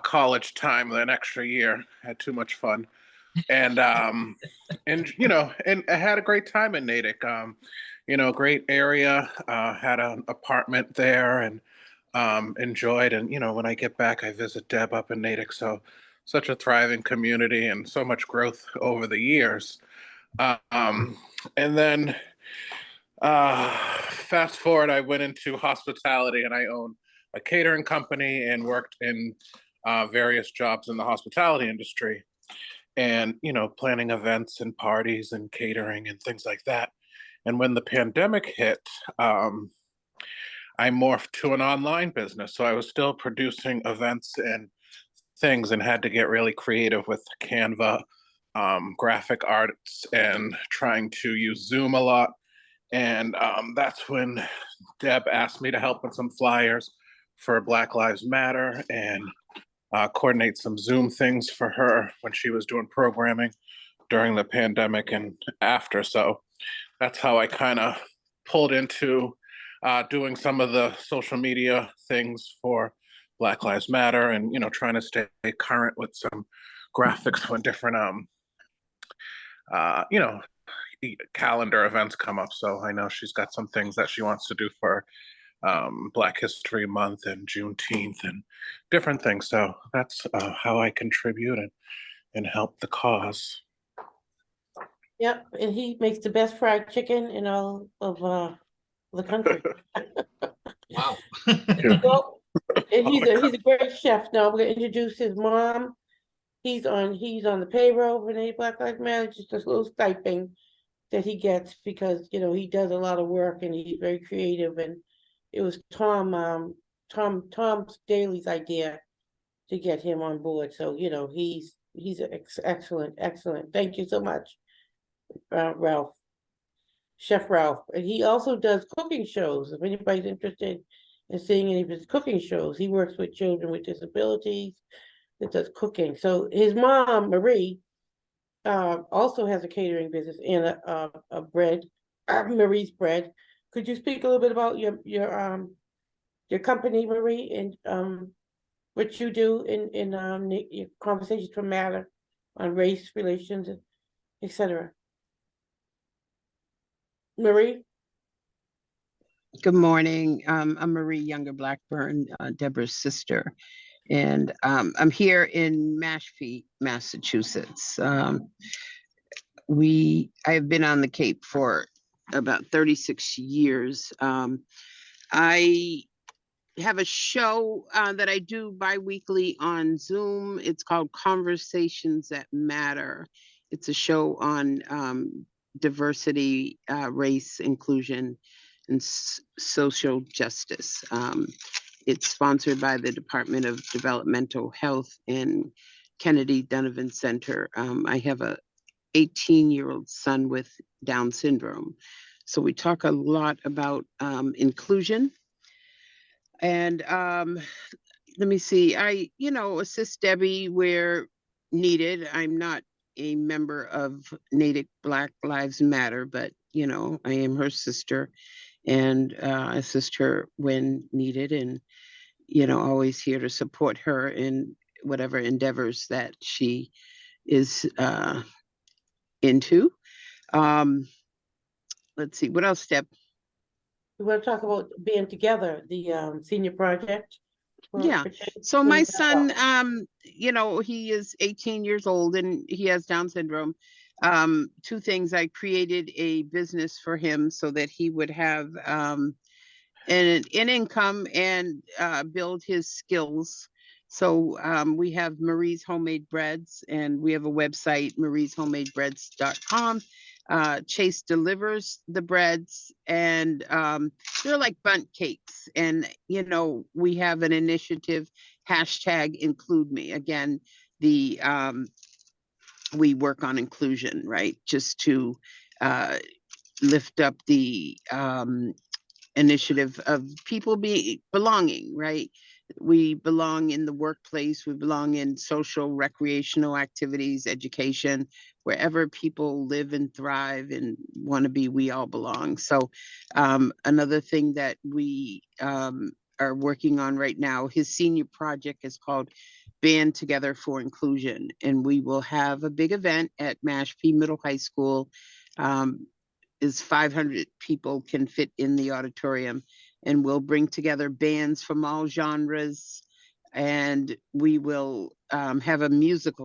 college time, an extra year. Had too much fun, and and I had a great time in Natick. Great area. Had an apartment there and enjoyed. And when I get back, I visit Deb up in Natick. So such a thriving community and so much growth over the years. And then fast forward, I went into hospitality, and I own a catering company and worked in various jobs in the hospitality industry, and planning events and parties and catering and things like that. And when the pandemic hit, I morphed to an online business. So I was still producing events and things, and had to get really creative with Canva, graphic arts, and trying to use Zoom a lot. And that's when Deb asked me to help with some flyers for Black Lives Matter and coordinate some Zoom things for her when she was doing programming during the pandemic and after. So that's how I kind of pulled into doing some of the social media things for Black Lives Matter, and trying to stay current with some graphics when different calendar events come up. So I know she's got some things that she wants to do for Black History Month and Juneteenth and different things. So that's how I contribute and help the cause. Yep, and he makes the best fried chicken in all of the country. Wow. Well, and he's a great chef. Now I'm gonna introduce his mom. He's on the payroll for the Black Lives Matter, just a little stipend that he gets because he does a lot of work and he's very creative. And it was Tom Daly's idea to get him on board. So he's excellent. Thank you so much, Ralph, Chef Ralph. And he also does cooking shows. If anybody's interested in seeing any of his cooking shows, he works with children with disabilities that does cooking. So his mom, Marie, also has a catering business and a bread, Marie's Bread. Could you speak a little bit about your company, Marie, and what you do in your Conversations for Matter on race relations, etc. Marie? Good morning. I'm Marie Younger Blackburn, Deborah's sister, and I'm here in Mashpee, Massachusetts. I have been on the Cape for about 36 years. I have a show that I do bi-weekly on Zoom. It's called Conversations That Matter. It's a show on diversity, race, inclusion, and social justice. It's sponsored by the Department of Developmental Health and Kennedy Donovan Center. I have a 18-year-old son with Down syndrome. So we talk a lot about inclusion. And let me see, I, assist Debbie where needed. I'm not a member of Natick Black Lives Matter, but, I am her sister and assist her when needed, and, always here to support her in whatever endeavors that she is into. Let's see, what else, Deb? We want to talk about being together, the senior project. Yeah. So my son, he is 18 years old and he has Down syndrome. Two things: I created a business for him so that he would have an income and build his skills. So we have Marie's Homemade Breads, and we have a website, marieshomemadeBreads.com. Chase delivers the breads, and they're like bundt cakes. And, we have an initiative, #IncludeMe. Again, we work on inclusion, right? Just to lift up the initiative of people belonging, right? We belong in the workplace, we belong in social, recreational activities, education, wherever people live and thrive and want to be, we all belong. So another thing that we are working on right now, his senior project is called Band Together for Inclusion, and we will have a big event at Mashpee Middle High School. Is 500 people can fit in the auditorium, and we'll bring together bands from all genres, and we will have a music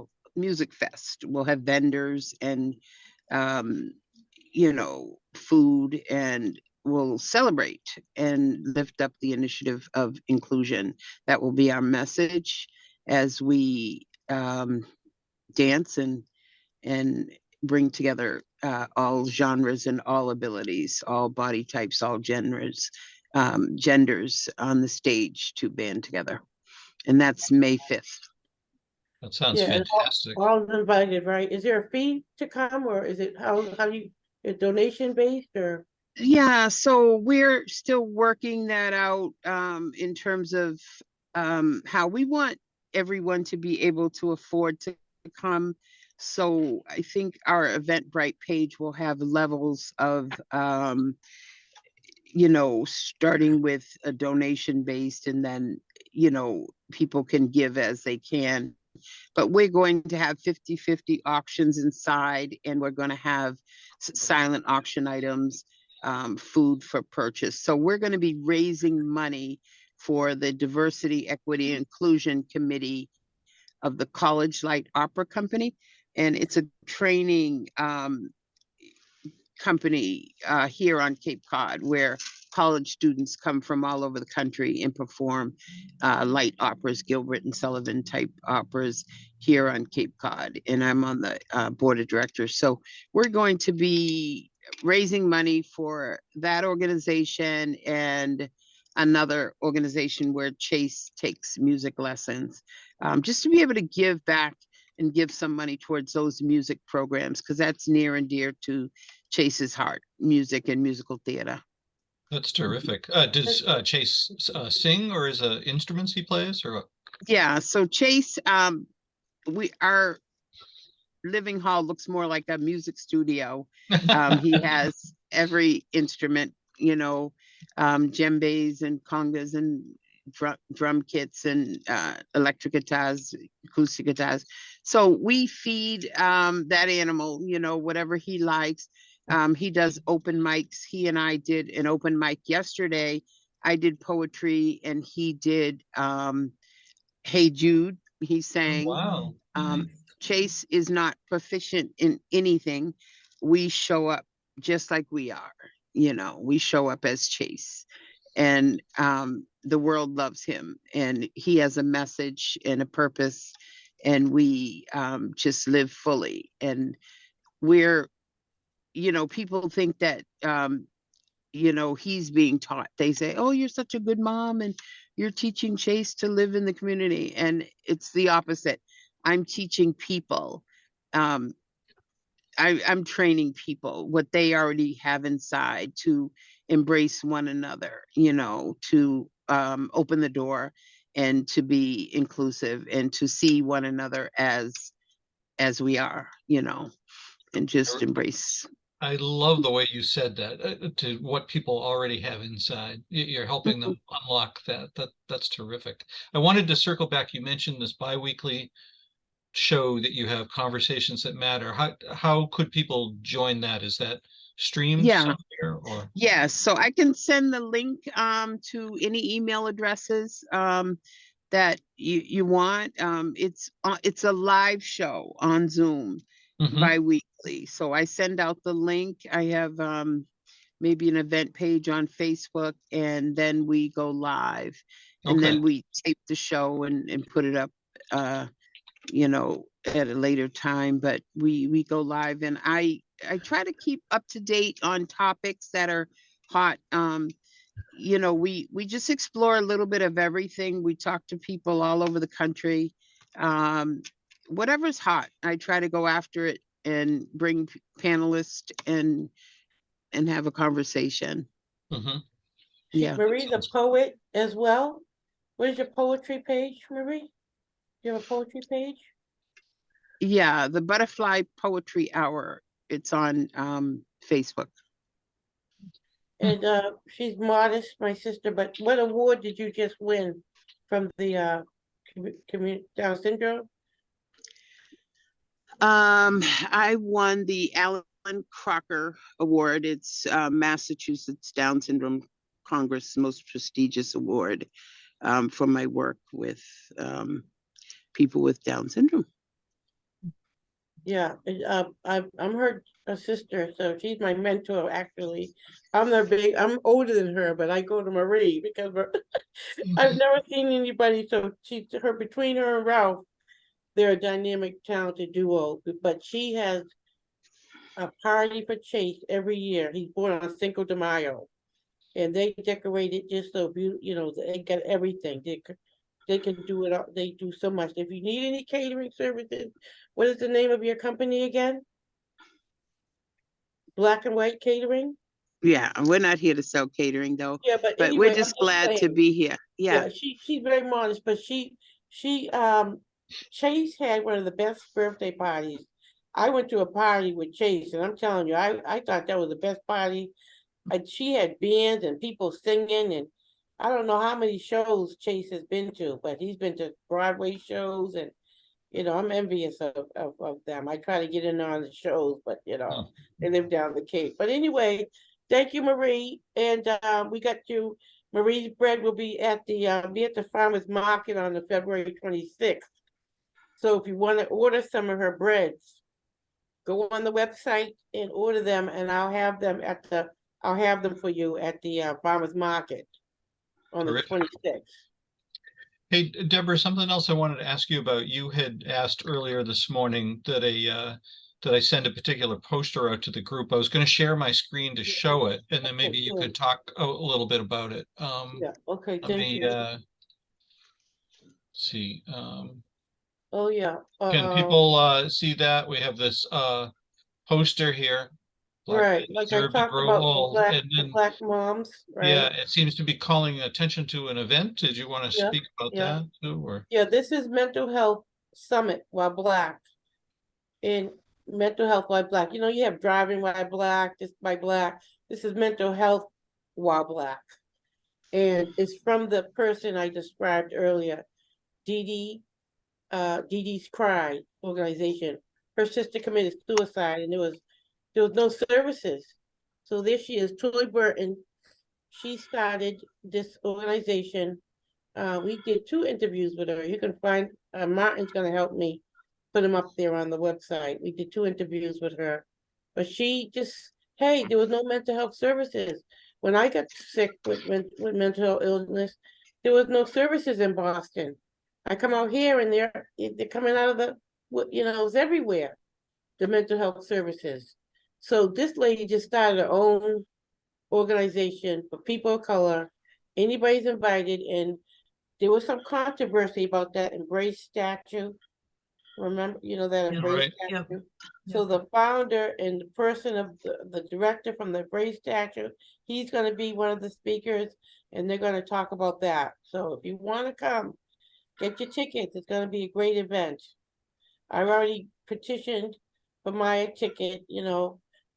fest. We'll have vendors and food, and we'll celebrate and lift up the initiative of inclusion. That will be our message as we dance and bring together all genres and all abilities, all body types, all genders on the stage to band together. And that's May 5th. That sounds fantastic. All invited, right? Is there a fee to come, or is it how do you, is donation based, or? Yeah, so we're still working that out in terms of how we want everyone to be able to afford to come. So I think our Eventbrite page will have levels of starting with a donation based, and then people can give as they can. But we're going to have 50-50 auctions inside, and we're going to have silent auction items, food for purchase. So we're going to be raising money for the Diversity, Equity, Inclusion Committee of the College Light Opera Company. And it's a training company here on Cape Cod, where college students come from all over the country and perform light operas, Gilbert and Sullivan type operas here on Cape Cod. And I'm on the board of directors. So we're going to be raising money for that organization and another organization where Chase takes music lessons, just to be able to give back and give some money towards those music programs, because that's near and dear to Chase's heart, music and musical theater. That's terrific. Does Chase sing, or is it instruments he plays, or what? Yeah, so Chase, our living hall looks more like a music studio. He has every instrument, djembes and congas and drum kits and electric guitars, acoustic guitars. So we feed that animal, whatever he likes. He does open mics. He and I did an open mic yesterday. I did poetry and he did Hey Jude. He sang. Wow. Chase is not proficient in anything. We show up just like we are, we show up as Chase. And the world loves him, and he has a message and a purpose, and we just live fully. And we're, people think that he's being taught. They say, oh, you're such a good mom and you're teaching Chase to live in the community. And it's the opposite. I'm teaching people. I'm training people what they already have inside to embrace one another, to open the door and to be inclusive and to see one another as we are, and just embrace. I love the way you said that, to what people already have inside. You're helping them unlock that. That's terrific. I wanted to circle back. You mentioned this biweekly show that you have, Conversations That Matter. How could people join that? Is that streamed somewhere, or? Yeah, so I can send the link to any email addresses that you want. It's a live show on Zoom bi-weekly. So I send out the link. I have maybe an event page on Facebook, and then we go live. And then we tape the show and put it up at a later time. But we go live, and I try to keep up to date on topics that are hot. We just explore a little bit of everything. We talk to people all over the country. Whatever's hot, I try to go after it and bring panelists and have a conversation. Yeah. Marie's a poet as well. What is your poetry page, Marie? You have a poetry page? Yeah, the Butterfly Poetry Hour. It's on Facebook. And she's modest, my sister, but what award did you just win from the community Down syndrome? I won the Alan Crocker Award. It's Massachusetts Down Syndrome Congress' most prestigious award for my work with people with Down syndrome. Yeah, I'm her sister, so she's my mentor. Actually, I'm older than her, but I go to Marie because I've never seen anybody. So between her and Ralph, they're a dynamic, talented duo. But she has a party for Chase every year. He's born on Cinco de Mayo, and they decorate it just so beautiful. They got everything. They can do it. They do so much. If you need any catering services, what is the name of your company again? Black and White Catering? Yeah, we're not here to sell catering though, Yeah, but but anyway, we're I'm just just glad to saying. be here. Yeah. Yeah, she's very modest, but she Chase had one of the best birthday parties. I went to a party with Chase, and I'm telling you, I thought that was the best party. She had bands and people singing, and I don't know how many shows Chase has been to, but he's been to Broadway shows, and I'm envious of them. I try to get in on the shows, but they live down the Cape. But anyway, thank you, Marie, and we got you. Marie's bread will be at the farmers market on the February 26th. So if you want to order some of her breads, go on the website and order them, and I'll have them for you at the farmers market on the Terrific. 26th. Hey, Deborah, something else I wanted to ask you about. You had asked earlier this morning that that I send a particular poster out to the group. I was going to share my screen to show it, and then maybe you could talk a little bit about it. Yeah. Okay. Let Thank me you. see. Oh yeah. Can people see that? We have this poster here. Black Right, men like I deserve to talked grow about old, and the then black moms, yeah, right? it seems to be calling attention to an event. Did you want to Yeah, speak about yeah. that too, or? Yeah, this is Mental Health Summit while Black. In Mental Health while Black. You have driving while Black, this by Black. This is mental health while Black. And it's from the person I described earlier, Dee Dee's Cry organization. Her sister committed suicide, and there was no services. So there she is, Toy Burton. She started this organization. We did 2 interviews with her. You can find Martin's going to help me put them up there on the website. We did 2 interviews with her, but she just, hey, there was no mental health services. When I got sick with mental illness, there was no services in Boston. I come out here and they're coming out of it's everywhere, the mental health services. So this lady just started her own organization for people of color. Anybody's invited, and there was some controversy about that Embrace statue. Remember, that Yeah. Embrace Right. Yep. statue. So the founder and the person of the director from the Embrace statue, he's going to be one of the speakers, and they're going to talk about that. So if you want to come, get your tickets. It's going to be a great event. I've already petitioned for my ticket,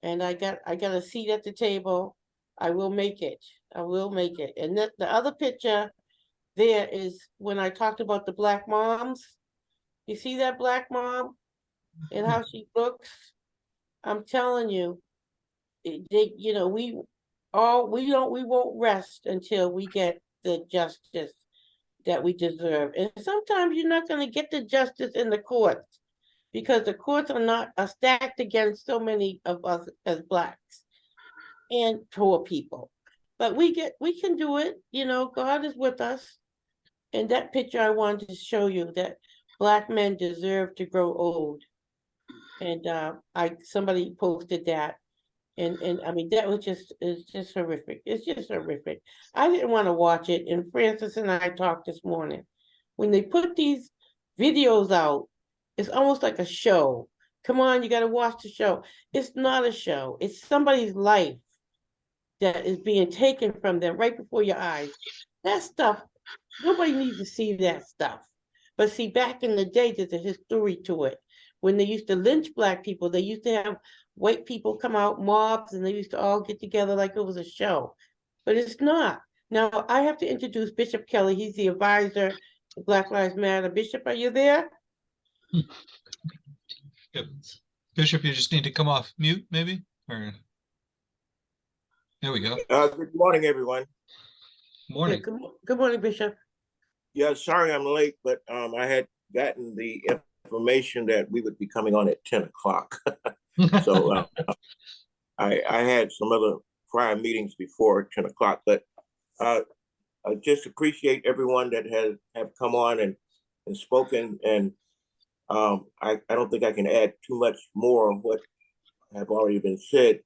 and I got a seat at the table. I will make it. I will make it. And the other picture there is when I talked about the black moms. You see that black mom and how she looks? I'm telling you, we won't rest until we get the justice that we deserve. And sometimes you're not going to get the justice in the courts because the courts are stacked against so many of us as blacks and poor people. But we can do it. God is with us. And that picture I wanted to show you that black men deserve to grow old. And somebody posted that. And I mean that it's just horrific. It's just horrific. I didn't want to watch it. And Francis and I talked this morning. When they put these videos out, it's almost like a show. Come on, you gotta watch the show. It's not a show, it's somebody's life that is being taken from them right before your eyes. That stuff, nobody needs to see that stuff. But see, back in the day, there's a history to it. When they used to lynch black people, they used to have white people come out, mobs, and they used to all get together like it was a show. But it's not. Now, I have to introduce Bishop Kelly. He's the advisor to Black Lives Matter. Bishop, are you there? Yep. Bishop, you just need to come off mute, maybe? Or there we go. Good morning, everyone. Morning. Yeah, good morning, Bishop. Yeah, sorry I'm late, but I had gotten the information that we would be coming on at 10 o'clock. So I had some other prior meetings before 10 o'clock, but I just appreciate everyone that have come on and spoken. And I don't think I can add too much more on what have already been said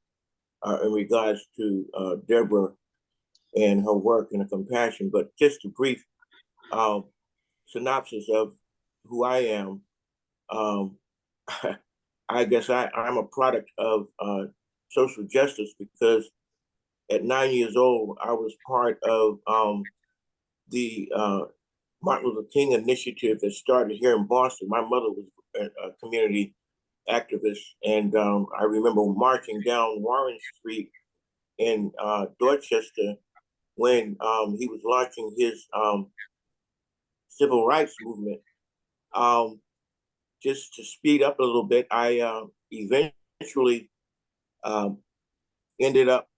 in regards to Deborah and her work and her compassion, but just a brief synopsis of who I am. I guess I'm a product of social justice because at 9 years old, I was part of the Martin Luther King initiative that started here in Boston. My mother was a community activist, and I remember marching down Warren Street in Dorchester when he was launching his civil rights movement. Just to speed up a little bit, I eventually ended up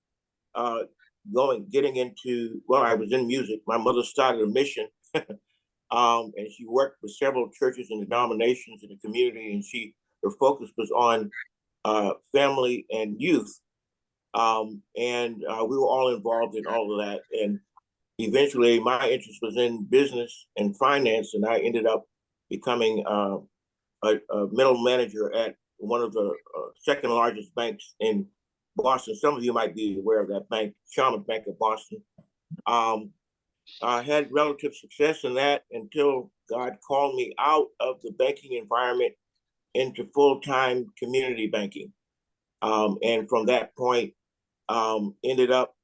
getting into, well, I was in music. My mother started a mission, and she worked with several churches and denominations in the community, and her focus was on family and youth. And we were all involved in all of that. And eventually my interest was in business and finance, and I ended up becoming a middle manager at one of the second largest banks in Boston. Some of you might be aware of that bank, Chalmers Bank of Boston. I had relative success in that until God called me out of the banking environment into full-time community banking. And from that point, ended up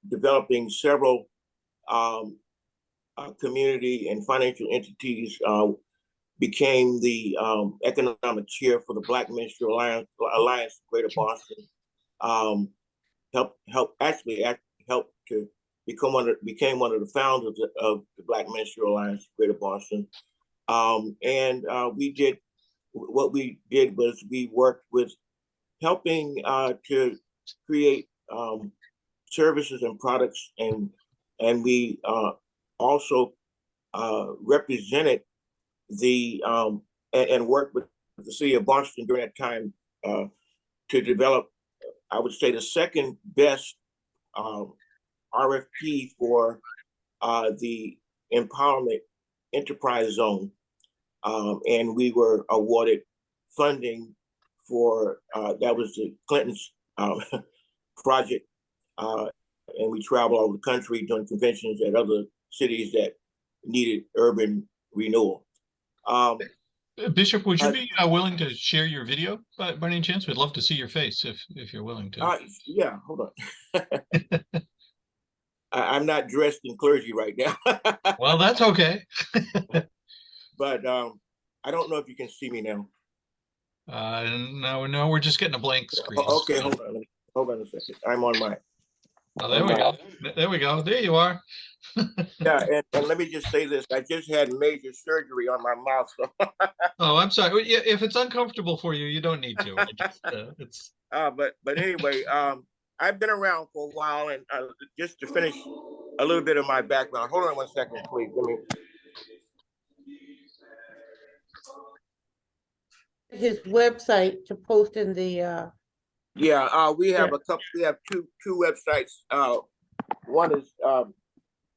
developing several community and financial entities, became the economic chair for the Black Minstrel Alliance Greater Boston. Helped to became one of the founders of the Black Minstrel Alliance Greater Boston. And what we did was we worked with helping to create services and products, and we also represented and worked with the city of Boston during that time to develop, I would say, the second best RFP for the Empowerment Enterprise Zone. And we were awarded funding for, that was the Clinton's project. And we traveled all over the country doing conventions at other cities that needed urban renewal. Bishop, would you be willing to share your video by any chance? We'd love to see your face if you're willing to. Yeah, hold on. I'm not dressed in clergy right now. Well, that's okay. But I don't know if you can see me now. No, we're just getting a blank screen. Okay, hold on a second. I'm on my. Oh, there we go. There we go. There you are. Yeah, and let me just say this. I just had major surgery on my mouth. So. Oh, I'm sorry. If it's uncomfortable for you, you don't need to. It's. But anyway, I've been around for a while, and just to finish a little bit of my background. Hold on one second, please. Let me. His website to post in the. Yeah, we have a couple. We have two websites. One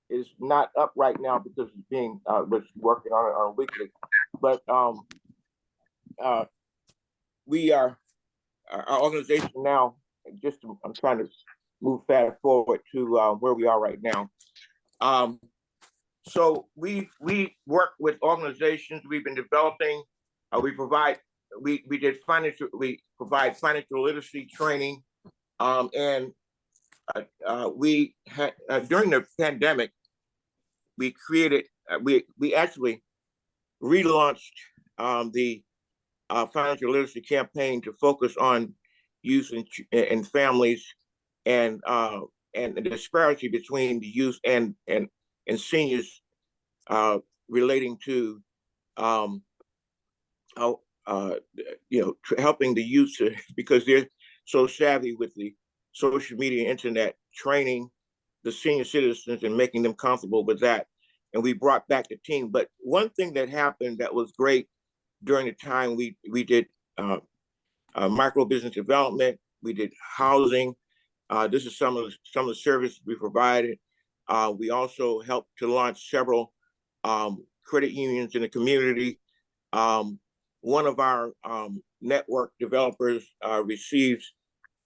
is not up right now because it's being was working on it on a weekly, but we are our organization now. I'm trying to move fast forward to where we are right now. So we work with organizations. We've been developing. We provide financial literacy training, and we had during the pandemic, we created we actually relaunched the financial literacy campaign to focus on youth and families, and the disparity between the youth and seniors relating to helping the youth because they're so savvy with the social media and internet, training the senior citizens and making them comfortable with that. And we brought back the team. But one thing that happened that was great during the time, we did micro business development, we did housing. This is some of the services we provided. We also helped to launch several credit unions in the community. One of our network developers received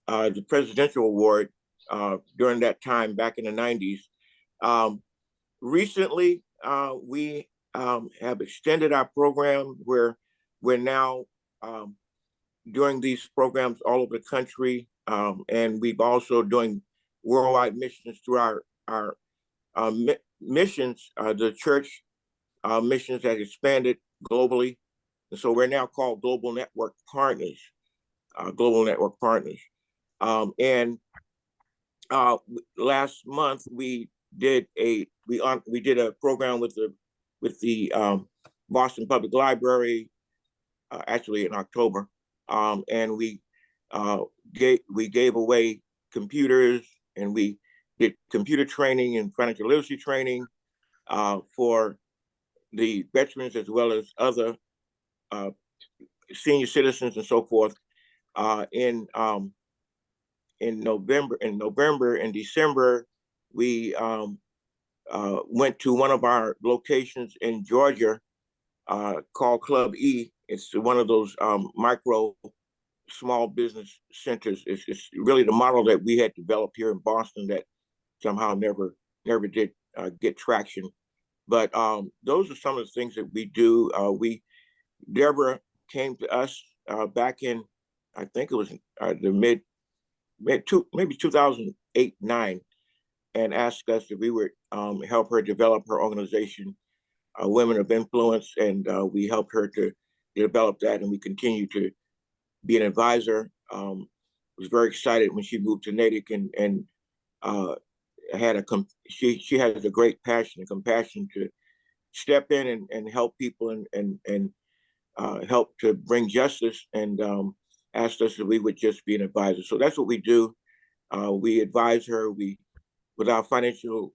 the presidential award during that time back in the 90s. Recently, we have extended our program where we're now doing these programs all over the country. And we've also doing worldwide missions through our missions. The church missions has expanded globally, and so we're now called Global Network Partners. Global Network Partners. And last month we did a program with the Boston Public Library, actually in October, and we gave away computers, and we did computer training and financial literacy training for the veterans as well as other senior citizens and so forth. In November and December, we went to one of our locations in Georgia called Club E. It's one of those micro small business centers. It's really the model that we had developed here in Boston that somehow never did get traction. But those are some of the things that we do. Deborah came to us back in, I think it was the maybe 2008-9, and asked us if we would help her develop her organization, Women of Influence, and we helped her to develop that, and we continue to be an advisor. Was very excited when she moved to Natick, and she has a great passion and compassion to step in and help people and help to bring justice, and asked us if we would just be an advisor. So that's what we do. We advise her. With our financial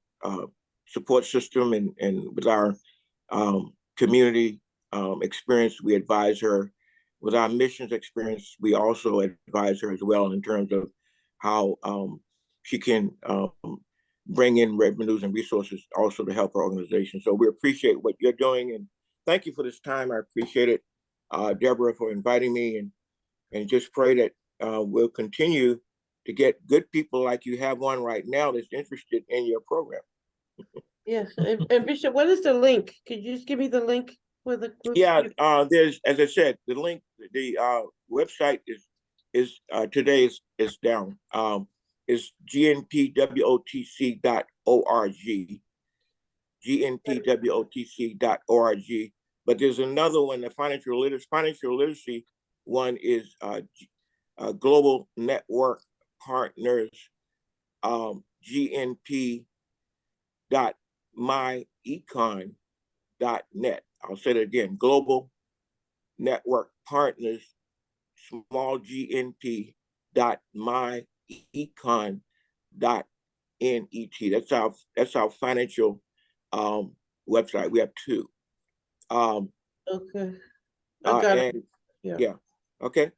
support system and with our community experience, we advise her. With our missions experience, we also advise her as well in terms of how she can bring in revenues and resources also to help her organization. So we appreciate what you're doing, and thank you for this time. I appreciate it, Deborah, for inviting me, and just pray that we'll continue to get good people like you have one right now that's interested in your program. Yes, and Bishop, what is the link? Could you just give me the link for the group? Yeah, there's, as I said, the link, the website is today is down. Is gnpwotc.org, gnpwotc.org. But there's another one, the financial literacy one is Global Network Partners, gnp.myecon.net. I'll say it again, Global Network Partners, small gnp.myecon.net. That's our financial website. We have two. Okay. I got it. Yeah. Okay.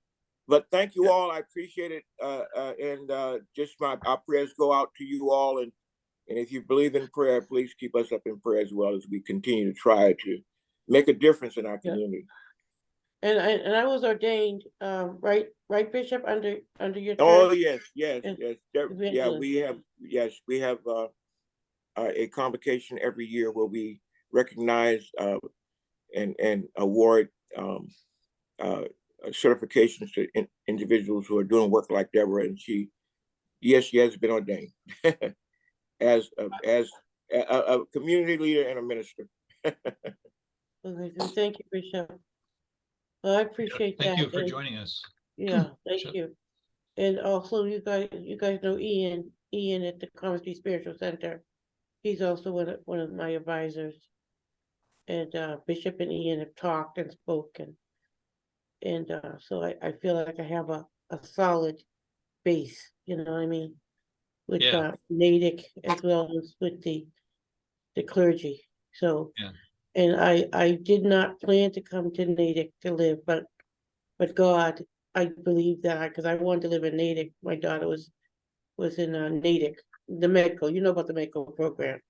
But thank you all. I appreciate it. And just our prayers go out to you all. And if you believe in prayer, please keep us up in prayer as well as we continue to try to make a difference in our community. And I was ordained, right, Bishop, under your church? Oh yes. Yeah, we have a convocation every year where we recognize and award certifications to individuals who are doing work like Deborah, and she has been ordained as a community leader and a minister. Okay, thank you, Bishop. Well, I appreciate that. Thank you for joining us. Yeah, thank you. And also, you guys know Ian at the Commonwealth Spiritual Center. He's also one of my advisors. And Bishop and Ian have talked and spoken. And so I feel like I have a solid base, you know what I mean? With Natick as well as with the clergy. So, and I did not plan to come to Natick to live, but God, I believe that because I wanted to live in Natick. My daughter was in Natick, the Medco. You know about the Medco program.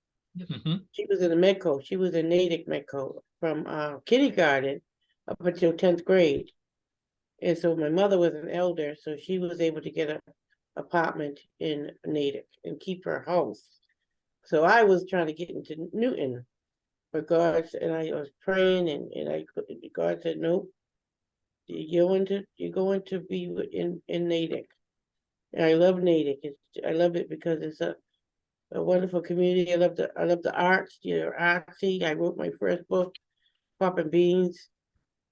She was in the Medco. She was in Natick Medco from kindergarten up until 10th grade. And so my mother was an elder, so she was able to get an apartment in Natick and keep her house. So I was trying to get into Newton, but God, and I was praying, and God said, nope, you're going to be in Natick. And I love Natick. I love it because it's a wonderful community. I love the arts. You're artsy. I wrote my first book, Poppin' Beans,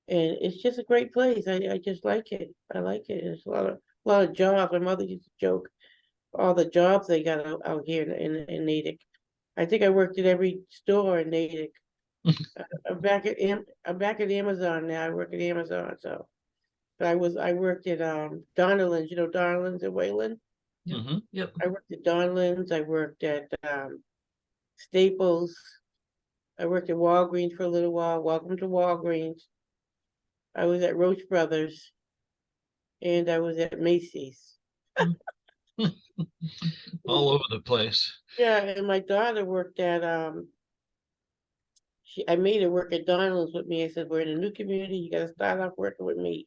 and it's just a great place. I just like it. I like it. There's a lot of jobs. My mother used to joke all the jobs they got out here in Natick. I think I worked at every store in Natick. I'm back at Amazon now. I work at Amazon. So, but I worked at Donaldson's. You know Donaldson's in Wayland. Yep. I worked at Donaldson's. I worked at Staples. I worked at Walgreens for a little while. Welcome to Walgreens. I was at Roach Brothers, and I was at Macy's. All over the place. Yeah, and my daughter worked at I made her work at Donald's with me. I said, we're in a new community. You got to start off working with me.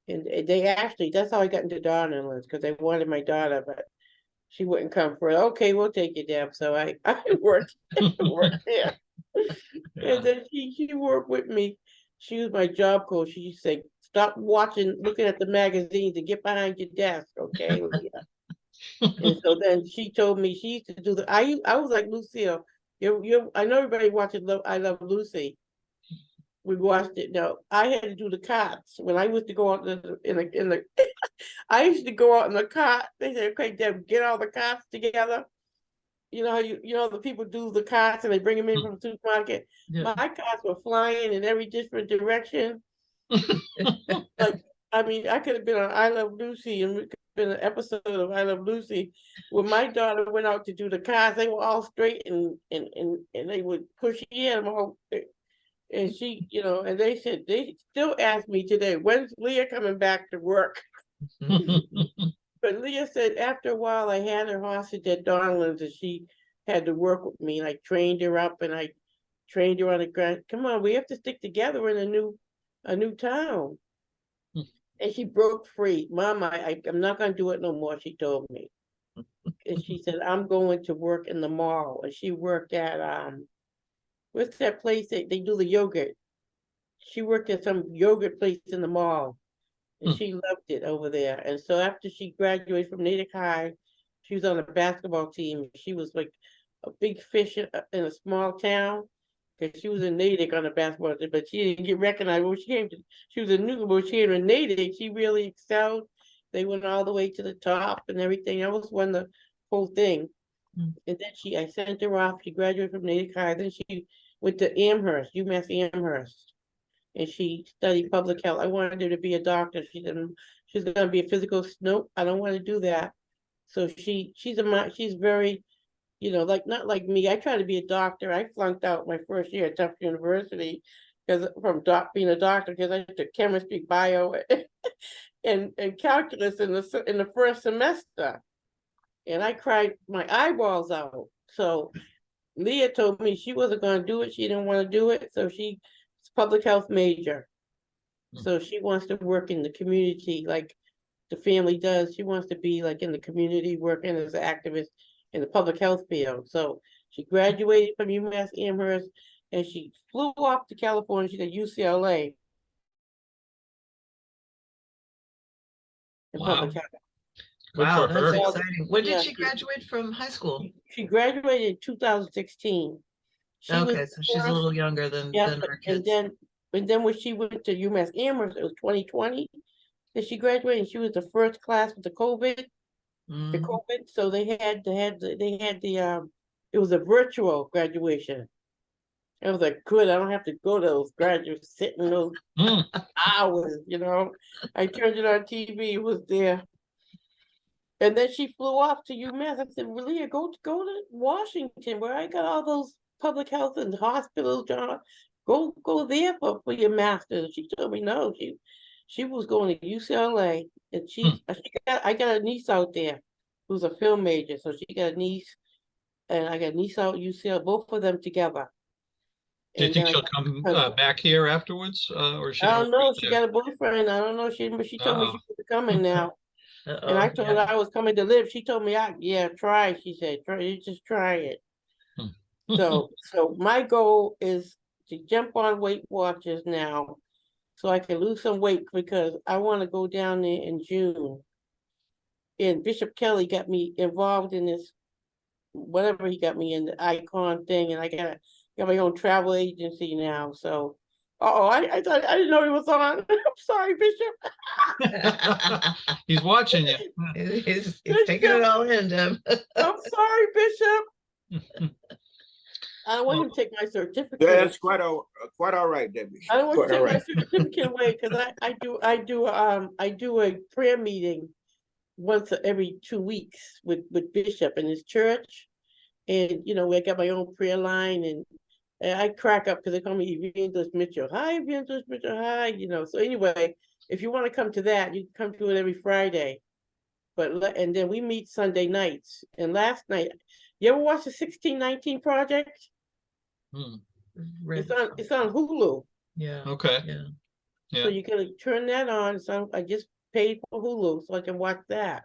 And they actually, that's how I got into Donald's, because they wanted my daughter, but she wouldn't come for it. Okay, we'll take you, Deb. So I worked there. Yeah. And then she worked with me. She was my job coach. She used to say, stop looking at the magazines and get behind your desk, okay? And so then she told me she used to do I was like, Lucille, I know everybody watching I Love Lucy. We watched it. No, I had to do the carts when I used to go out in the I used to go out in the cart. They said, okay, Deb, get all the carts together. You know how the people do the carts and they bring them in from the supermarket. Yeah. My carts were flying in every different direction. Like, I mean, I could have been on I Love Lucy, and it could have been an episode of I Love Lucy. When my daughter went out to do the cars, they were all straight and they would push them all. And she, and they still ask me today, when's Leah coming back to work? But Leah said after a while, I had her hostage at Donald's, and she had to work with me. And I trained her up, and I trained her on the ground. Come on, we have to stick together in a new town. And she broke free. Mom, I'm not going to do it no more, she told me. And she said, I'm going to work in the mall. And she worked at, what's that place they do the yogurt? She worked at some yogurt place in the mall. And she loved it over there. And so after she graduated from Natick High, she was on a basketball team. She was like a big fish in a small town. Because she was in Natick on the basketball team, but she didn't get recognized. When she came to, she was a new, when she came to Natick, she really excelled. They went all the way to the top and everything. I was won the whole thing. And then I sent her off. She graduated from Natick High. Then she went to Amherst, UMass Amherst, and she studied public health. I wanted her to be a doctor. She said she's going to be a physical. Nope, I don't want to do that. So she's very, not like me. I tried to be a doctor. I flunked out my first year at Tufts University because being a doctor, because I took chemistry, bio, and calculus in the first semester, and I cried my eyeballs out. So Leah told me she wasn't going to do it. She didn't want to do it, so she's a public health major. So she wants to work in the community like the family does. She wants to be like in the community, working as an activist in the public health field. So she graduated from UMass Amherst, and she flew off to California. She's at UCLA. In public health. Wow, that's exciting. When did she graduate from high school? She graduated in 2016. Okay, so she's a little younger than our kids. And then when she went to UMass Amherst, it was 2020. And she graduated, and she was the first class with the COVID. So they had it was a virtual graduation. I was like, good, I don't have to go to those graduates, sit in those hours, I turned it on TV, it was there. And then she flew off to UMass. I said, well, Leah, go to Washington, where I got all those public health and hospitals, John. Go there for your master's. She told me no. She was going to UCLA, and I got a niece out there who's a film major. So she got a niece, and I got a niece out at UCLA, both of them together. Do you think she'll come back here afterwards, or I don't know. She got a boyfriend. I don't know. She told me she was coming now, and I told her I was coming to live. She told me, try. She said, just try it. So my goal is to jump on Weight Watchers now, so I can lose some weight, because I want to go down there in June. and Bishop Kelly got me involved in this, whatever he got me in, the icon thing, and I got my own travel agency now. So, I thought I didn't know he was on. I'm sorry, Bishop. He's watching you. He's taking it all in, Deb. I'm sorry, Bishop. I don't want him to take my certificate. Yeah, that's quite all right, Debbie. I don't want to Quite take all my right. certificate away because I do a prayer meeting once every 2 weeks with Bishop and his church, and I got my own prayer line, and I crack up because they call me Evangelist Mitchell. Hi, Evangelist Mitchell. Hi, So anyway, if you want to come to that, you can come to it every Friday. And then we meet Sunday nights. And last night, you ever watch the 1619 Project? It's on Hulu. Yeah. Okay. Yeah. So you gotta turn that on. So I just paid for Hulu so I can watch that.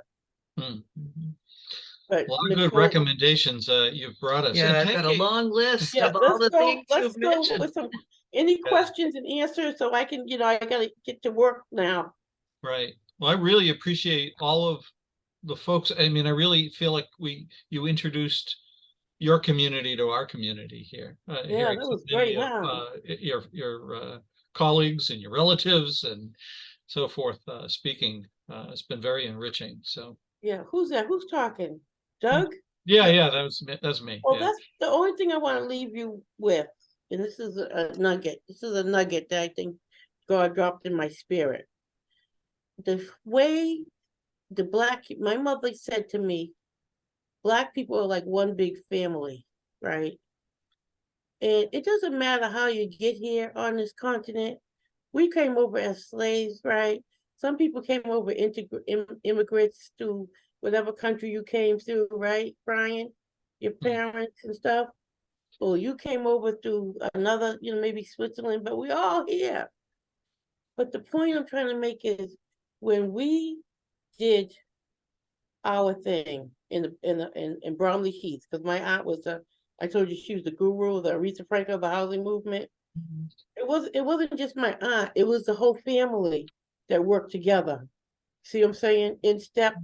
But a lot of good recommendations you've brought us. Yeah, I've got a long list of all the things you've mentioned. With any questions and answers so I can, I gotta get to work now. Right. Well, I really appreciate all of the folks. I mean, I really feel like you introduced your community to our community here. Yeah, that was great. Your colleagues and your relatives and so forth speaking. It's been very enriching. So yeah, who's that? Who's talking? Doug? Yeah, that's me. Well, yeah. that's the only thing I want to leave you with, and this is a nugget. This is a nugget that I think God dropped in my spirit. The way my mother said to me, Black people are like one big family, right? And it doesn't matter how you get here on this continent. We came over as slaves, right? Some people came over immigrants to whatever country you came through, right, Brian? Your parents and stuff. Well, you came over through another, maybe Switzerland, but we're all here. But the point I'm trying to make is when we did our thing in Bromley Heath, because my aunt was I told you she was the guru, the Aretha Franklin of the housing movement. It wasn't just my aunt, it was the whole family that worked together. See what I'm saying? In step.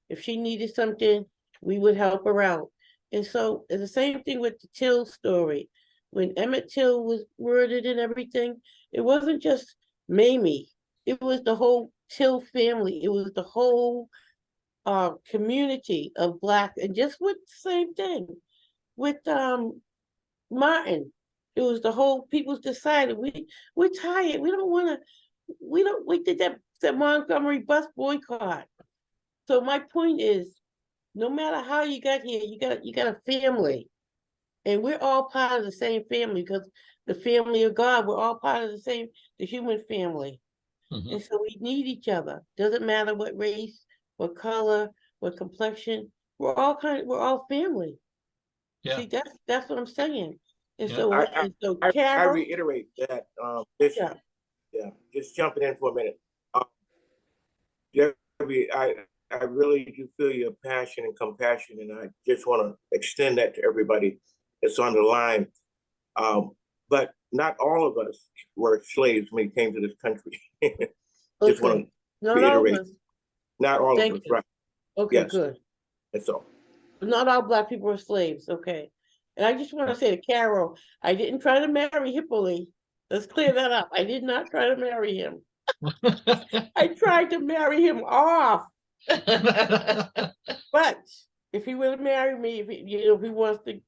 If she needed something, we would help her out. And so it's the same thing with the Till story. When Emmett Till was murdered and everything, it wasn't just Mamie. It was the whole Till family. It was the whole community of Black, and just with the same thing with Martin. It was the whole people's decided we're tired. We did that Montgomery bus boycott. So my point is, no matter how you got here, you got a family, and we're all part of the same family because the family of God. We're all part of the human family, and so we need each other. Doesn't matter what race, what color, what complexion. We're all family. Yeah. See, that's what I'm saying. And Yeah. so, I Carol, reiterate that. Just jumping in for a minute. Debbie, I really do feel your passion and compassion, and I just want to extend that to everybody that's on the line. But not all of us were slaves when we came to this country. Just want to reiterate. Not all of us, right? Okay, yes. Good. That's all. Not all Black people are slaves, okay. And I just want to say to Carol, I didn't try to marry Hippolyte. Let's clear that up. I did not try to marry him. I tried to marry him off. But if he would marry me, if he wants to, he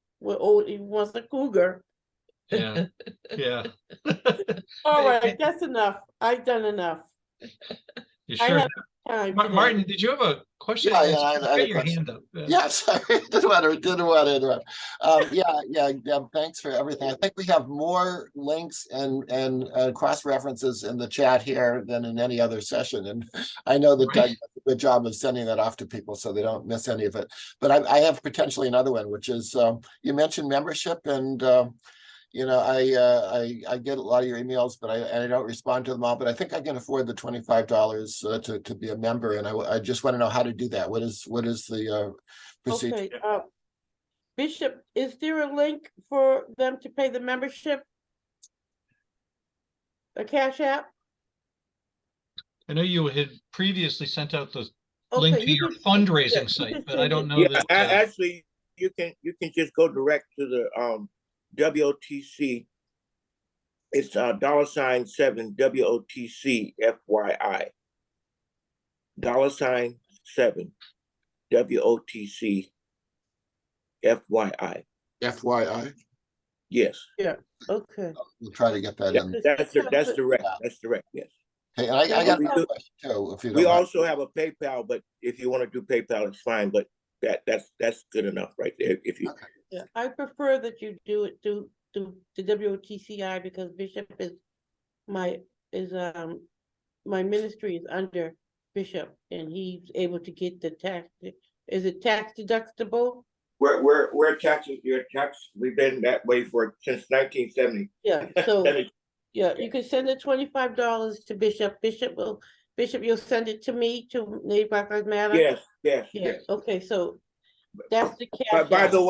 wants a cougar. Yeah. All right, that's enough. I've done enough. You sure? Martin, did you have a question? Yeah, I had a your question. hand up. Yeah, sorry, didn't want to interrupt. Yeah, thanks for everything. I think we have more links and cross references in the chat here than in any other session, and I know that Doug does a good job of sending that off to people so they don't miss any of it. But I have potentially another one, which is you mentioned membership, and I get a lot of your emails, but I don't respond to them all. But I think I can afford the $25 to be a member, and I just want to know how to do that. What is the procedure? Okay, Bishop, is there a link for them to pay the membership? A Cash App? I know you had previously sent out the link Okay, to you your can, fundraising you site, can but I send don't it. know Yeah, that. actually, you can just go direct to the WOTC. It's $7 WOTC FYI. $7 WOTC FYI. FYI. Yes. Yeah, okay. We'll try to get that Yeah, in. that's direct. That's direct. Yes. Hey, Now, I got we another have- question too, if you We don't mind. also have a PayPal, but if you want to do PayPal, it's fine. But that's good enough right there. If you Yeah, I prefer that you do it through the WOTCI because Bishop is my my ministry is under Bishop and he's able to get the tax. Is it tax deductible? we're taxing your tax. We've been that way since 1970. Yeah, so yeah, you can send the $25 to Bishop. Bishop, you'll send it to me to Native Black Lives Matter. Yes, yes, Yeah. yes. Okay, so that's the cash. But by the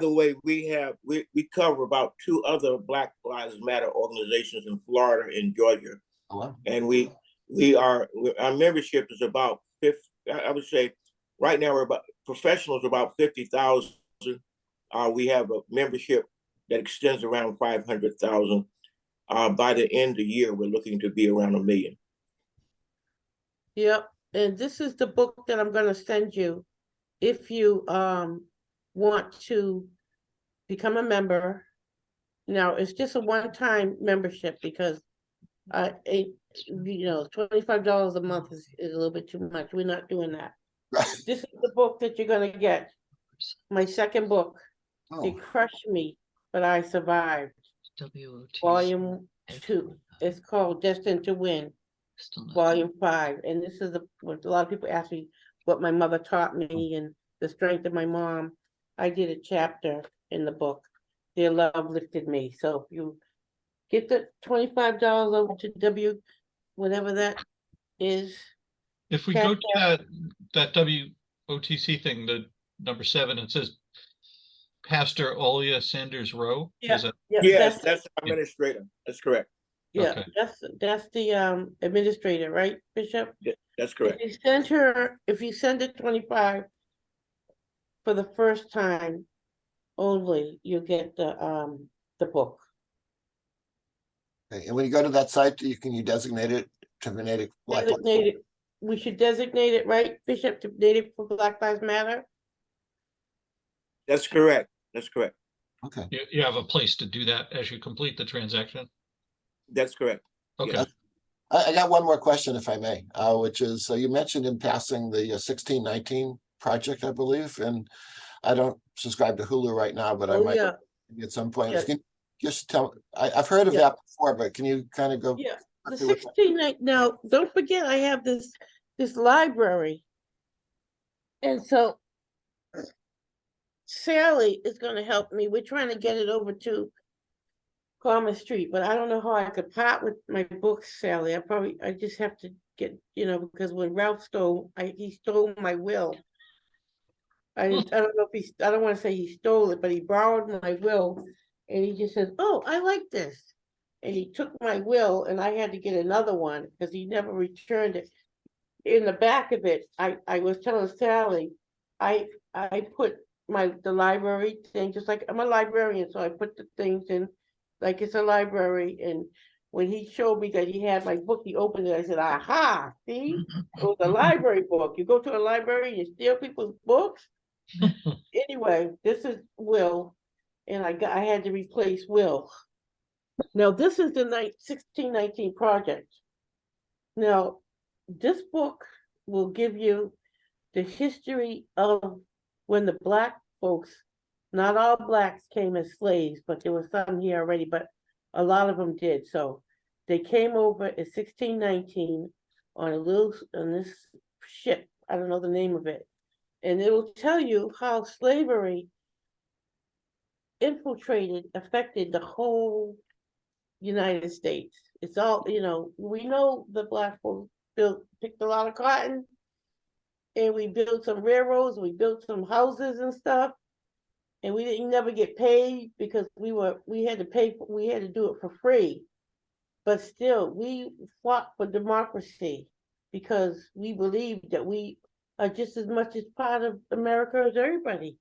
way, we cover about 2 other Black Lives Matter organizations in Florida and Georgia. Oh, wow. And our membership is about 50. I would say right now we're about professionals about 50,000. We have a membership that extends around 500,000. By the end of the year, we're looking to be around 1 million. Yep, and this is the book that I'm gonna send you. If you want to become a member. Now, it's just a one-time membership because $25 a month is a little bit too much. We're not doing that. This is the book that you're gonna get. My second book. It crushed me, but I survived. Volume 2. It's called Destined to Win. Volume 5. And this is what a lot of people ask me what my mother taught me and the strength of my mom. I did a chapter in the book. Their love lifted me. So if you get the $25 over to whatever that is. If we go to that WOTC thing, the number 7, it says Pastor Olia Sanders Rowe. Yeah, yes, that's the administrator. That's correct. Yeah, Okay. that's the administrator, right, Bishop? Yeah, that's correct. If you send it 25 for the first time only, you get the book. Okay, and when you go to that site, you designate it to the Native Black Lives. Designate it. We should designate it, right, Bishop, to Native for Black Lives Matter? That's correct. That's correct. Okay. You have a place to do that as you complete the transaction? That's correct. Okay. Yes. I got one more question, if I may, which is you mentioned in passing the 1619 project, I believe, and I don't subscribe to Hulu right now, but I might at some point. Yeah. Can you just tell? I've heard of that before, but can you kind of go? Yeah, the 1619. Now, don't forget, I have this library, and so Sally is going to help me. We're trying to get it over to Commerce Street, but I don't know how I could part with my books, Sally. I just have to get, because when Ralph he stole my will. I don't know if I don't want to say he stole it, but he borrowed my will and he just says, "Oh, I like this." And he took my will and I had to get another one because he never returned it. In the back of it, I was telling Sally, I put the library thing, just like I'm a librarian, so I put the things in like it's a library. And when he showed me that he had my book, he opened it. I said, "Aha, see, it was a library book. You go to a library and you steal people's books." Anyway, this is Will, and I had to replace Will. Now this is the 1619 project. Now, this book will give you the history of when the Black folks, not all Blacks came as slaves, but there were some here already, but a lot of them did. So they came over in 1619 on this ship. I don't know the name of it. And it will tell you how slavery affected the whole United States. It's all, we know the Black folks picked a lot of cotton, and we built some railroads, we built some houses and stuff, and we didn't never get paid because we had to do it for free. But still, we fought for democracy. because we believe that we are just as much as part of America as everybody.